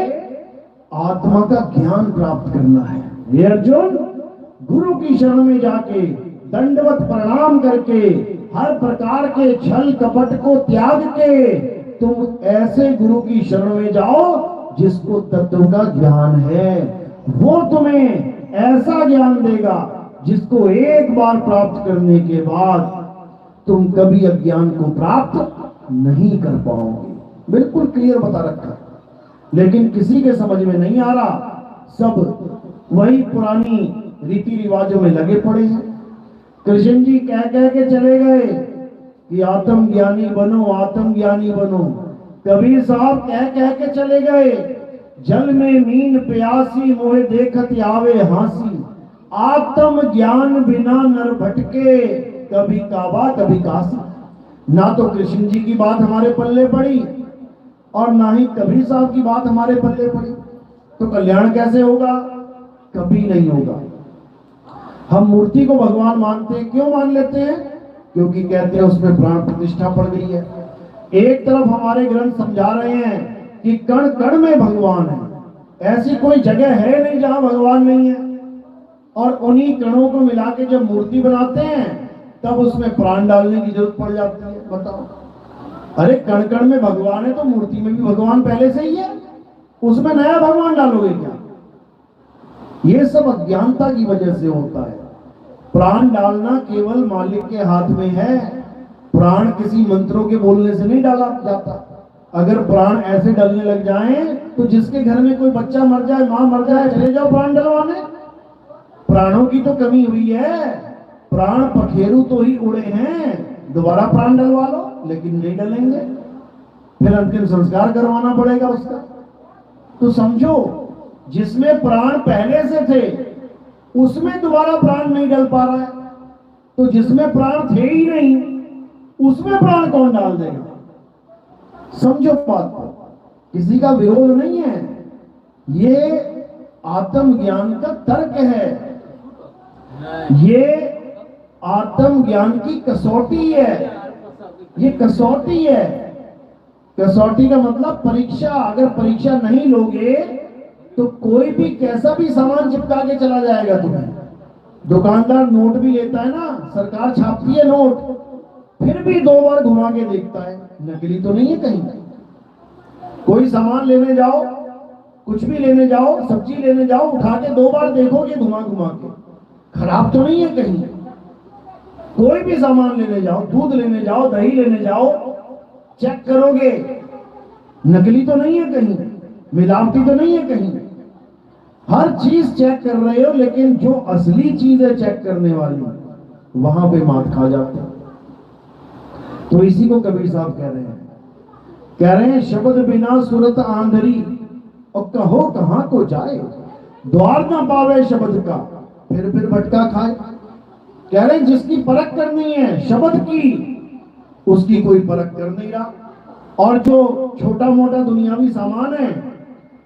आत्मा का ज्ञान प्राप्त करना है। हे अर्जुन, गुरु की शरण में जाके दंडवत प्रणाम करके हर प्रकार के छल कपट को त्याग के तुम ऐसे गुरु की शरण में जाओ जिसको तत्व का ज्ञान है। वो तुम्हें ऐसा ज्ञान देगा जिसको एक बार प्राप्त करने के बाद तुम कभी अज्ञान को प्राप्त नहीं कर पाओगे। बिल्कुल क्लियर बता रखा है, लेकिन किसी के समझ में नहीं आ रहा। सब वही पुरानी रीति रिवाजों में लगे पड़े हैं। कृष्ण जी कह कह के चले गए कि आत्मज्ञानी बनो, आत्मज्ञानी बनो। कबीर साहब कह कह के चले गए, जल में मीन प्यासी मोहे देखत आवे हासी, आत्म ज्ञान बिना नर भटके, कभी काबा कभी काशी। ना तो कृष्ण जी की बात हमारे पल्ले पड़ी और ना ही कबीर साहब की बात हमारे पल्ले पड़ी, तो कल्याण कैसे होगा? कभी नहीं होगा। हम मूर्ति को भगवान मानते हैं, क्यों मान लेते हैं? क्योंकि कहते हैं उसमें प्राण प्रतिष्ठा पड़ गई है। एक तरफ हमारे ग्रंथ समझा रहे हैं कि कण कण में भगवान है, ऐसी कोई जगह है नहीं जहां भगवान नहीं है। और उन्हीं कणों को मिला के जब मूर्ति बनाते हैं तब उसमें प्राण डालने की जरूरत पड़ जाती है। बताओ, अरे कण कण में भगवान है तो मूर्ति में भी भगवान पहले से ही है, उसमें नया भगवान डालोगे क्या? ये सब अज्ञानता की वजह से होता है। प्राण डालना केवल मालिक के हाथ में है। प्राण किसी मंत्रों के बोलने से नहीं डाला जाता। अगर प्राण ऐसे डलने लग जाएं तो जिसके घर में कोई बच्चा मर जाए, मां मर जाए, चले जाओ प्राण डलवाने। प्राणों की तो कमी हुई है, प्राण पखेरु तो ही उड़े हैं, दोबारा प्राण डलवा लो, लेकिन नहीं डलेंगे, फिर अंतिम संस्कार करवाना पड़ेगा उसका। तो समझो, जिसमें प्राण पहले से थे उसमें दोबारा प्राण नहीं डल पा रहा है, तो जिसमें प्राण थे ही नहीं उसमें प्राण कौन डाल देगा? समझो बात को, किसी का विरोध नहीं है, ये आत्मज्ञान का तर्क है, ये आत्मज्ञान की कसौटी है। ये कसौटी है। कसौटी का मतलब परीक्षा। अगर परीक्षा नहीं लोगे तो कोई भी कैसा भी सामान चिपका के चला जाएगा तुम्हें। दुकानदार नोट भी लेता है ना, सरकार छापती है नोट, फिर भी 2 बार घुमा के देखता है, नकली तो नहीं है कहीं। कोई सामान लेने जाओ, कुछ भी लेने जाओ, सब्जी लेने जाओ, उठा के 2 बार देखोगे घुमा घुमा के, खराब तो नहीं है कहीं। कोई भी सामान लेने जाओ, दूध लेने जाओ, दही लेने जाओ, चेक करोगे, नकली तो नहीं है कहीं, मिलावटी तो नहीं है कहीं। हर चीज चेक कर रहे हो, लेकिन जो असली चीज है चेक करने वाली, वहां पे मात खा जाते हो। तो इसी को कबीर साहब कह रहे हैं शब्द बिना सुरत आंधरी, और कहो कहां को जाए, द्वार ना पावे शब्द का, फिर भटका खाए। कह रहे हैं जिसकी परख करनी है शब्द की, उसकी कोई परख कर नहीं रहा, और जो छोटा मोटा दुनियावी सामान है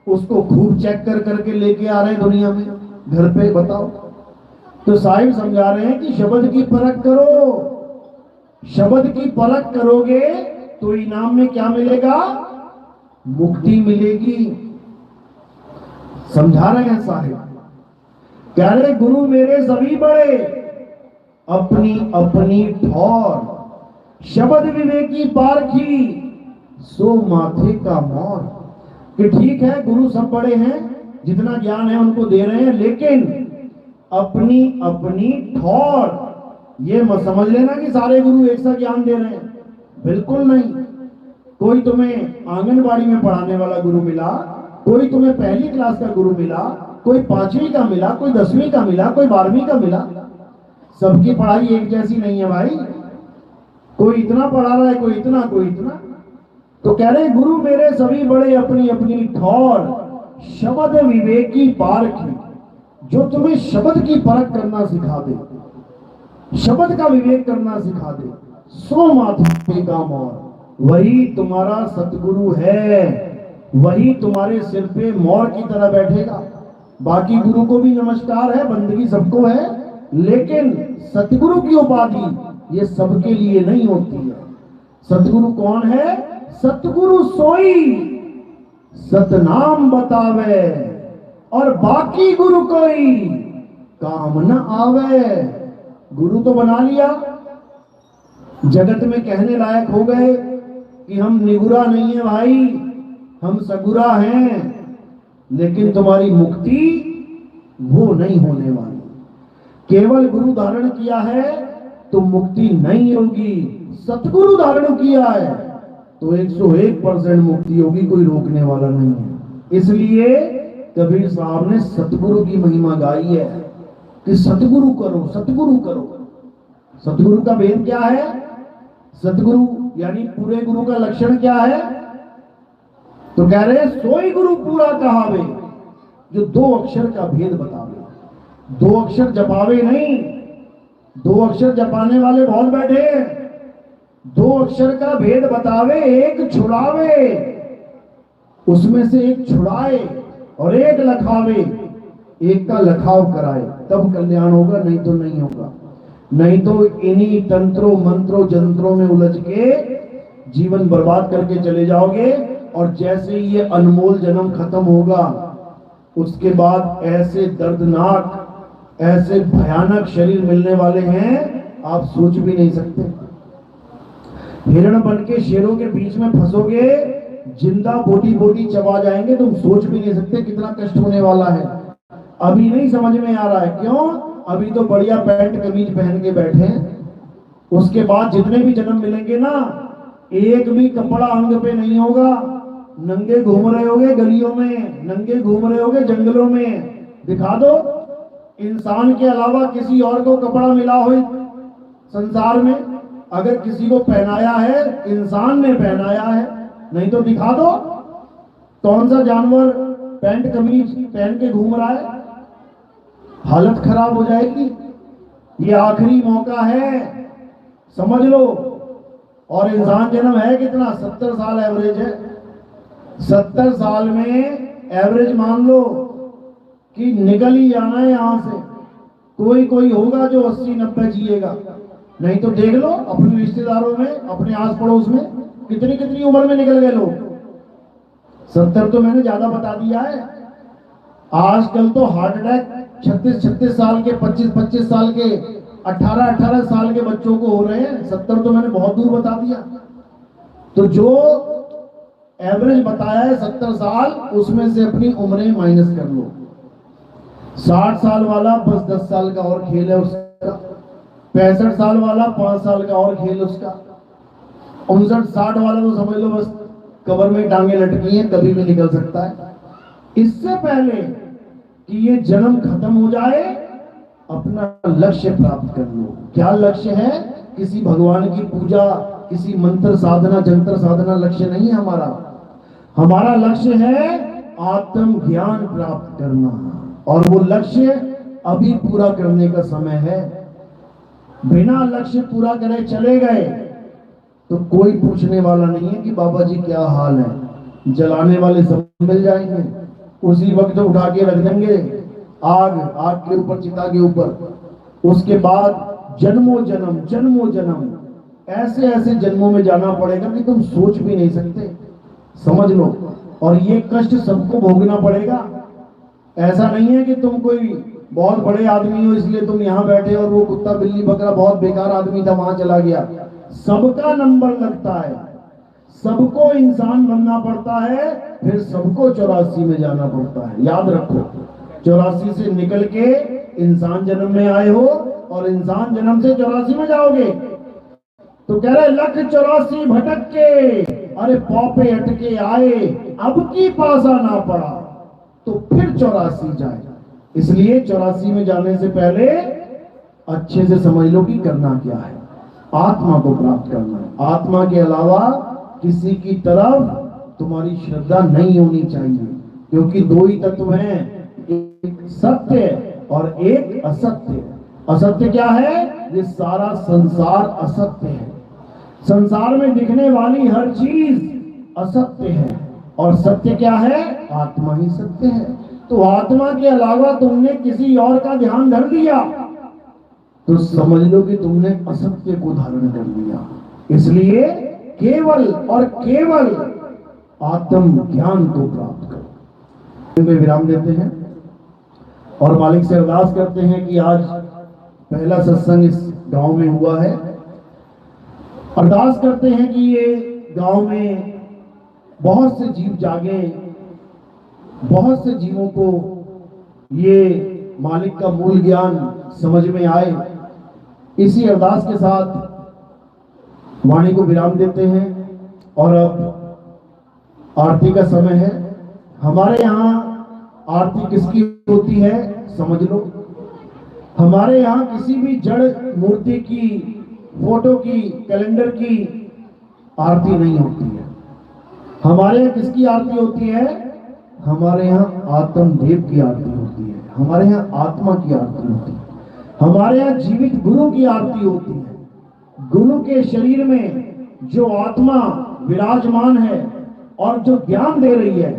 उसको खूब चेक कर करके लेके आ रहे हैं दुनिया में घर पे। बताओ, तो साहिब समझा रहे हैं कि शब्द की परख करो। शब्द की परख करोगे तो इनाम में क्या मिलेगा? मुक्ति मिलेगी। समझा रहे हैं साहिब, कह रहे गुरु मेरे सभी बड़े, अपनी अपनी ठौर, शब्द विवेकी पारखी, सो माथे का मोर। कि ठीक है गुरु सब बड़े हैं, जितना ज्ञान है उनको दे रहे हैं, लेकिन अपनी अपनी ठौर। ये मत समझ लेना कि सारे गुरु एक सा ज्ञान दे रहे हैं, बिल्कुल नहीं। कोई तुम्हें आंगनबाड़ी में पढ़ाने वाला गुरु मिला, कोई तुम्हें पहली क्लास का गुरु मिला, कोई 5वीं का मिला, कोई 10वीं का मिला, कोई 12वीं का मिला। सबकी पढ़ाई एक जैसी नहीं है भाई। कोई इतना पढ़ा रहा है, कोई इतना, कोई इतना। तो कह रहे गुरु मेरे सभी बड़े, अपनी अपनी ठौर, शब्द विवेकी पारखी, जो तुम्हें शब्द की परख करना सिखा दे, शब्द का विवेक करना सिखा दे, सो माथे का मोर। वही तुम्हारा सतगुरु है, वही तुम्हारे सिर पे मोर की तरह बैठेगा। बाकी गुरु को भी नमस्कार है, बंदगी सबको है, लेकिन सतगुरु की उपाधि ये सबके लिए नहीं होती है। सतगुरु कौन है? सतगुरु सोई सतनाम बतावे, और बाकी गुरु कोई काम न आवे। गुरु तो बना लिया, जगत में कहने लायक हो गए कि हम निगुरा नहीं है भाई, हम सगुरा हैं, लेकिन तुम्हारी मुक्ति वो नहीं होने वाली। केवल गुरु धारण किया है तो मुक्ति नहीं होगी, सतगुरु धारण किया है तो 101% मुक्ति होगी, कोई रोकने वाला नहीं है। इसलिए कबीर साहब ने सतगुरु की महिमा गाई है कि सतगुरु करो, सतगुरु करो। सतगुरु का भेद क्या है? सतगुरु यानी पूरे गुरु का लक्षण क्या है? तो कह रहे सोई गुरु पूरा कहावे, जो 2 अक्षर का भेद बतावे। 2 अक्षर जपावे नहीं, 2 अक्षर जपाने वाले बहुत बैठे हैं। 2 अक्षर का भेद बतावे, एक छुड़ावे, उसमें से एक छुड़ाए और एक लखावे, एक का लखाव कराए, तब कल्याण होगा, नहीं तो नहीं होगा। नहीं तो इन्हीं तंत्रों मंत्रों जंत्रों में उलझ के जीवन बर्बाद करके चले जाओगे, और जैसे ही ये अनमोल जन्म खत्म होगा, उसके बाद ऐसे दर्दनाक, ऐसे भयानक शरीर मिलने वाले हैं, आप सोच भी नहीं सकते। हिरण बन के शेरों के बीच में फंसोगे, जिंदा बोटी बोटी चबा जाएंगे, तुम सोच भी नहीं सकते कितना कष्ट होने वाला है। अभी नहीं समझ में आ रहा है, क्यों? अभी तो बढ़िया पैंट कमीज पहन के बैठे हैं। उसके बाद जितने भी जन्म मिलेंगे ना, एक भी कपड़ा अंग पे नहीं होगा, नंगे घूम रहे होगे गलियों में, नंगे घूम रहे होगे जंगलों में। दिखा दो इंसान के अलावा किसी और को कपड़ा मिला हो संसार में, अगर किसी को पहनाया है इंसान ने पहनाया है, नहीं तो दिखा दो कौन सा जानवर पैंट कमीज पहन के घूम रहा है। हालत खराब हो जाएगी। ये आखिरी मौका है, समझ लो। और इंसान जन्म है कितना? 70 साल एवरेज है। 70 साल में एवरेज मान लो कि निकल ही जाना है यहां से। कोई होगा जो 80-90 जिएगा, नहीं तो देख लो अपने रिश्तेदारों में, अपने आस पड़ोस में कितनी उम्र में निकल गए लोग। 70 तो मैंने ज्यादा बता दिया है। आजकल तो हार्ट अटैक 36 साल के, 25 साल के, 18 साल के बच्चों को हो रहे हैं। 70 तो मैंने बहुत दूर बता दिया। तो जो एवरेज बताया है 70 साल, उसमें से अपनी उम्रें माइनस कर लो। 60 साल वाला बस 10 साल का और खेल है उसका, 65 साल वाला 5 साल का और खेल उसका, 59-60 वाला तो समझ लो बस कबर में टांगे लटकी हैं, कभी भी निकल सकता है। इससे पहले कि ये जन्म खत्म हो जाए, अपना लक्ष्य प्राप्त कर लो। क्या लक्ष्य है? किसी भगवान की पूजा, किसी मंत्र साधना, जंत्र साधना लक्ष्य नहीं है हमारा। हमारा लक्ष्य है आत्म ज्ञान प्राप्त करना, और वो लक्ष्य अभी पूरा करने का समय है। बिना लक्ष्य पूरा करे चले गए तो कोई पूछने वाला नहीं है कि बाबा जी क्या हाल है। जलाने वाले सब मिल जाएंगे, उसी वक्त उठा के रख देंगे आग के ऊपर, चिता के ऊपर। उसके बाद जन्मों जन्म ऐसे ऐसे जन्मों में जाना पड़ेगा कि तुम सोच भी नहीं सकते, समझ लो। और ये कष्ट सबको भोगना पड़ेगा। ऐसा नहीं है कि तुम कोई बहुत बड़े आदमी हो इसलिए तुम यहाँ बैठे और वो कुत्ता बिल्ली बकरा बहुत बेकार आदमी था वहां चला गया। सबका नंबर लगता है, सबको इंसान बनना पड़ता है, फिर सबको 84 में जाना पड़ता है। याद रखो, 84 से निकल के इंसान जन्म में आए हो और इंसान जन्म से 84 में जाओगे। तो कह रहे 184 भटक के, अरे पौपे अटके आए, अब की पासा ना पड़ा, तो फिर 84 जाए। इसलिए 84 में जाने से पहले अच्छे से समझ लो कि करना क्या है। आत्मा को प्राप्त करना है। आत्मा के अलावा किसी की तरफ तुम्हारी श्रद्धा नहीं होनी चाहिए, क्योंकि दो ही तत्व हैं, एक सत्य और एक असत्य। असत्य क्या है? ये सारा संसार असत्य है। संसार में दिखने वाली हर चीज असत्य है, और सत्य क्या है? आत्मा ही सत्य है। तो आत्मा के अलावा तुमने किसी और का ध्यान धर दिया तो समझ लो कि तुमने असत्य को धारण कर लिया। इसलिए केवल और केवल आत्म ज्ञान को प्राप्त करो। विराम देते हैं और मालिक से अरदास करते हैं कि आज पहला सत्संग इस गांव में हुआ है। अरदास करते हैं कि ये गांव में बहुत से जीव जागे, बहुत से जीवों को ये मालिक का मूल ज्ञान समझ में आए। इसी अरदास के साथ वाणी को विराम देते हैं और अब आरती का समय है। हमारे यहाँ आरती किसकी होती है समझ लो। हमारे यहाँ किसी भी जड़ मूर्ति की, फोटो की, कैलेंडर की आरती नहीं होती है। हमारे यहाँ किसकी आरती होती है? हमारे यहाँ आत्मदेव की आरती होती है, हमारे यहाँ आत्मा की आरती होती है, हमारे यहाँ जीवित गुरु की आरती होती है। गुरु के शरीर में जो आत्मा विराजमान है और जो ज्ञान दे रही है,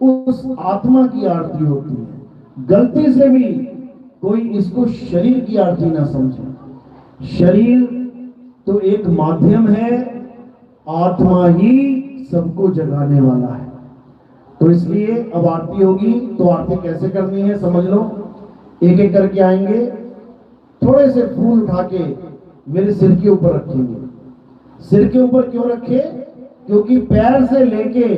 उस आत्मा की आरती होती है। गलती से भी कोई इसको शरीर की आरती ना समझे। शरीर तो एक माध्यम है, आत्मा ही सबको जगाने वाला है। तो इसलिए अब आरती होगी, तो आरती कैसे करनी है समझ लो। एक एक करके आएंगे, थोड़े से फूल उठा के मेरे सिर के ऊपर रखेंगे। सिर के ऊपर क्यों रखे? क्योंकि पैर से लेके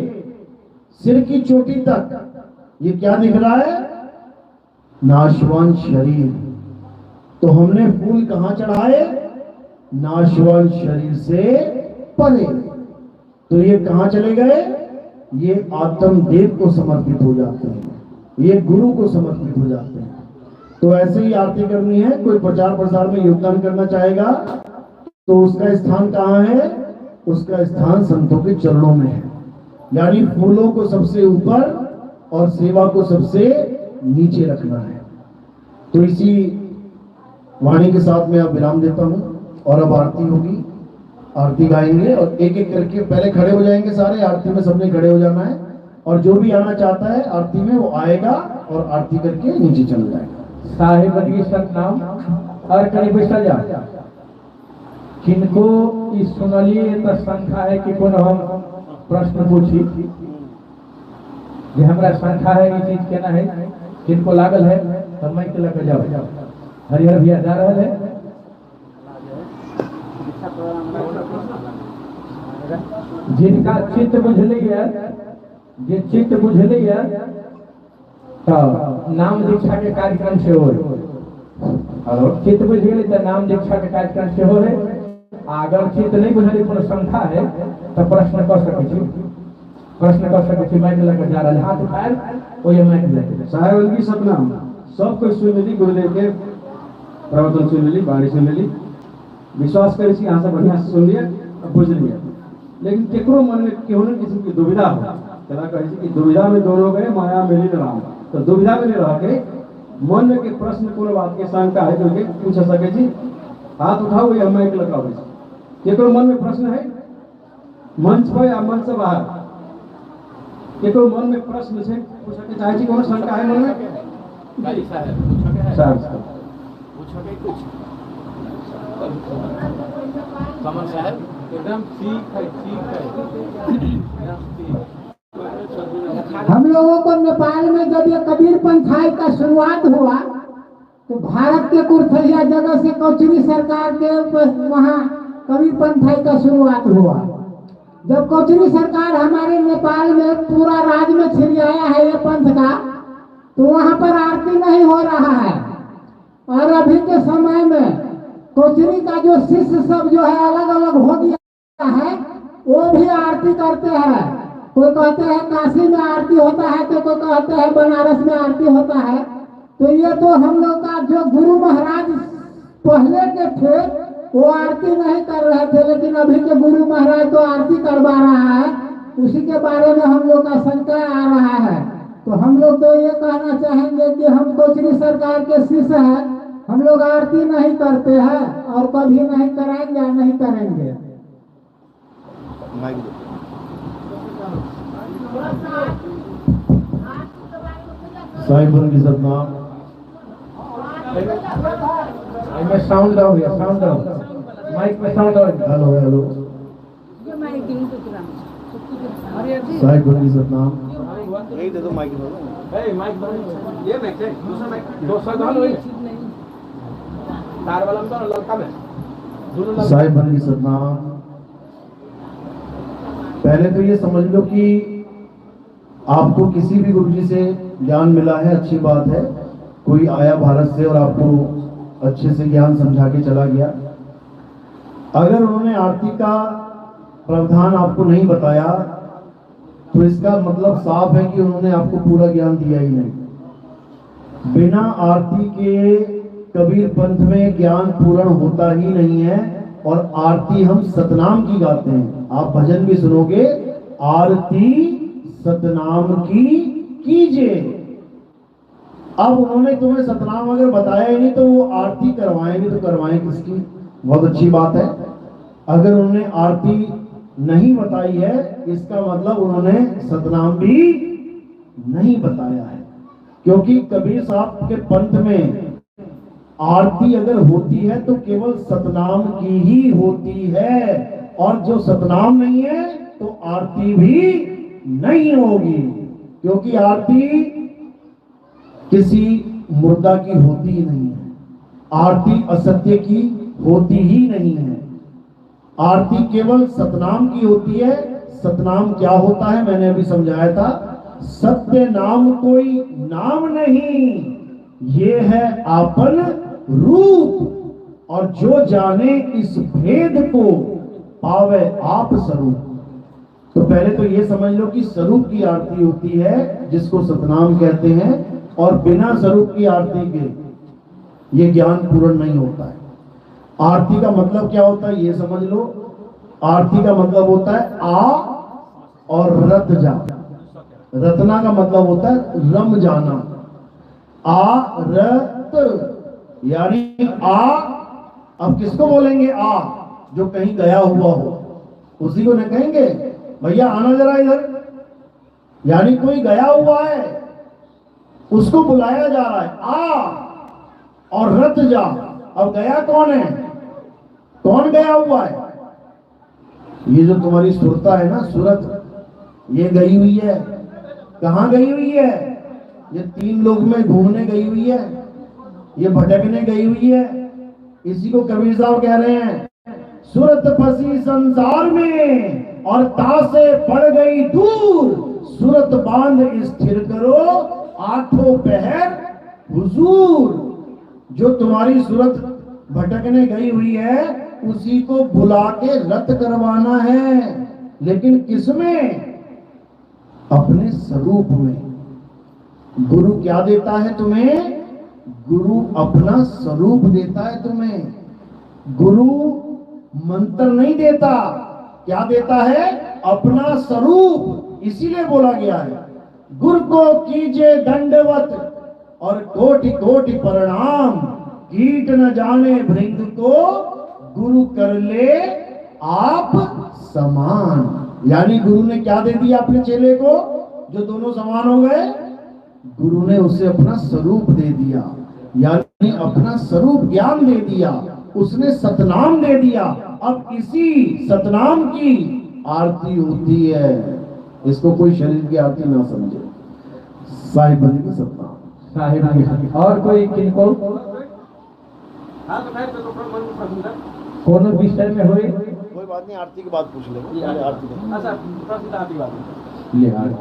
सिर की चोटी तक ये क्या दिख रहा है? नाशवान शरीर। तो हमने फूल कहां चढ़ाए? नाशवान शरीर से परे। तो ये कहां चले गए? ये आत्मदेव को समर्पित हो जाते हैं, ये गुरु को समर्पित हो जाते हैं। तो ऐसे ही आरती करनी है। कोई प्रचार प्रसार में योगदान करना चाहेगा तो उसका स्थान कहाँ है? उसका स्थान संतों के चरणों में है। यानी फूलों को सबसे ऊपर और सेवा को सबसे नीचे रखना है। तो इसी वाणी के साथ मैं अब विराम देता हूं और अब आरती होगी। आरती गाएंगे और एक एक करके पहले खड़े हो जाएंगे सारे। आरती में सबने खड़े हो जाना है और जो भी आना चाहता है आरती में वो आएगा और आरती करके नीचे चल जाएगा। साहेब की सतनाम और करीब बैठा जा। किनको इस सुनलिए तो संख्या है कि कोनो हम प्रश्न पूछी जे हमरा संख्या है ये चीज केना है, किनको लागल है तो मैं के लेके जाओ। हरिहर भैया जा रहा है। जिनका चित्त बुझलिए, जे चित्त बुझलिए तो नाम दीक्षा के कार्यक्रम से हो हेलो चित्त बुझ गए तो नाम दीक्षा के कार्यक्रम से हो अगर चित्त नहीं बुझे कोनो शंका है तो प्रश्न कर सके छी माइक लेकर जा रहा है हाथ उठाए वो ये माइक लेके साहेब उनकी सतनाम सब कोई सुन ली, गुरुदेव के प्रवचन सुन ली, बाणी सुन ली, विश्वास करे यहाँ से बढ़िया से सुन लिया बुझ लिया। लेकिन केकरो मन में केहू न किसी की दुविधा हो तेरा कहे कि दुविधा में दोनों गए माया मिली न राम, तो दुविधा में रह के मन में के प्रश्न कोनो बात के शंका है जो के पूछ सके जी हाथ उठाओ या माइक लगाओ। केकरो मन में प्रश्न है मंच पर या मंच से बाहर केकरो मन में प्रश्न से पूछ के चाहे छी कोनो शंका है मन में गाली साहब साहब कुछ कमल साहब एकदम ठीक है हम लोगों को नेपाल में जब ये कबीर पंथाई का शुरुआत हुआ तो भारत के कुरथलिया जगह से कोचरी सरकार के वहाँ कबीर पंथाई का शुरुआत हुआ। जब कोचरी सरकार हमारे नेपाल में पूरा राज्य में छिड़ियाया है ये पंथ का, तो वहाँ पर आरती नहीं हो रहा है। और अभी के समय में कोचरी का जो शिष्य सब जो है अलग अलग हो गया है, वो भी आरती करते हैं। कोई कहते हैं काशी में आरती होता है तो कोई कहते हैं बनारस में आरती होता है। तो ये तो हम लोग का जो गुरु महाराज पहले के थे वो आरती नहीं कर रहे थे, लेकिन अभी के गुरु महाराज तो आरती करवा रहा है। उसी के बारे में हम लोग का शंका आ रहा है। तो हम लोग तो ये कहना चाहेंगे कि हम कोचरी सरकार के शिष्य हैं, हम लोग आरती नहीं करते हैं और कभी नहीं कराएंगे या नहीं करेंगे। साहिब उनकी सतनाम में साउंड डाउन है, साउंड डाउन माइक में sound down. Hello hello Sahib उनकी सतनाम नहीं दे दो माइक दो माइक दो ये माइक है दूसरा डाउन हो तार वाला में तो लड़का में दोनों साहिब उनकी सतनाम। पहले तो ये समझ लो कि आपको किसी भी गुरुजी से ज्ञान मिला है, अच्छी बात है। कोई आया भारत से और आपको अच्छे से ज्ञान समझा के चला गया। अगर उन्होंने आरती का प्रावधान आपको नहीं बताया तो इसका मतलब साफ है कि उन्होंने आपको पूरा ज्ञान दिया ही नहीं। बिना आरती के कबीर पंथ में ज्ञान पूर्ण होता ही नहीं है। और आरती हम सतनाम की गाते हैं, आप भजन भी सुनोगे, आरती सतनाम की कीजिए। अब उन्होंने तुम्हें सतनाम अगर बताया ही नहीं तो वो आरती करवाएंगे तो करवाएं किसकी? बहुत अच्छी बात है। अगर उन्होंने आरती नहीं बताई है इसका मतलब उन्होंने सतनाम भी नहीं बताया है। क्योंकि कबीर साहब के पंथ में आरती अगर होती है तो केवल सतनाम की ही होती है, और जो सतनाम नहीं है तो आरती भी नहीं होगी। क्योंकि आरती किसी मुर्दा की होती ही नहीं है, आरती असत्य की होती ही नहीं है। आरती केवल सतनाम की होती है। सतनाम क्या होता है मैंने अभी समझाया था। सत्य नाम कोई नाम नहीं, ये है आपन रूप, और जो जाने इस भेद को पावे आप स्वरूप। तो पहले तो ये समझ लो कि स्वरूप की आरती होती है जिसको सतनाम कहते हैं, और बिना स्वरूप की आरती के ये ज्ञान पूर्ण नहीं होता है। आरती का मतलब क्या होता है ये समझ लो। आरती का मतलब होता है आ और रत जा। रतना का मतलब होता है रम जाना। आ रत यानी आ, अब किसको बोलेंगे आ? जो कहीं गया हुआ हो उसी को न कहेंगे भैया आना जरा इधर, यानी कोई गया हुआ है उसको बुलाया जा रहा है आ और रत जा। अब गया कौन है? कौन गया हुआ है? ये जो तुम्हारी सुरता है ना, सूरत, ये गई हुई है। कहां गई हुई है? ये तीन लोग में घूमने गई हुई है, ये भटकने गई हुई है। इसी को कबीर साहब कह रहे हैं, सूरत फंसी संसार में और तासे पड़ गई दूर, सूरत बांध स्थिर करो आठों पहर हुजूर, जो तुम्हारी सूरत भटकने गई हुई है उसी को बुला के रत करवाना है, लेकिन किसमें? अपने स्वरूप में। गुरु क्या देता है तुम्हें? गुरु अपना स्वरूप देता है तुम्हें। गुरु मंत्र नहीं देता, क्या देता है? अपना स्वरूप। इसीलिए बोला गया है गुरु को कीजिए दंडवत और कोटि कोटि प्रणाम, कीट न जाने भृंग को गुरु कर ले आप समान। यानी गुरु ने क्या दे दिया अपने चेले को जो दोनों समान हो गए? गुरु ने उसे अपना स्वरूप दे दिया, यानी अपना स्वरूप ज्ञान दे दिया, उसने सतनाम दे दिया। अब इसी सतनाम की आरती होती है। इसको कोई शरीर की आरती ना समझे, साहिब बने का सतनाम। साहिब की। और कोई किनको कोनो विषय में हुए? कोई बात नहीं, आरती की बात पूछ ले। आरती ले आरती।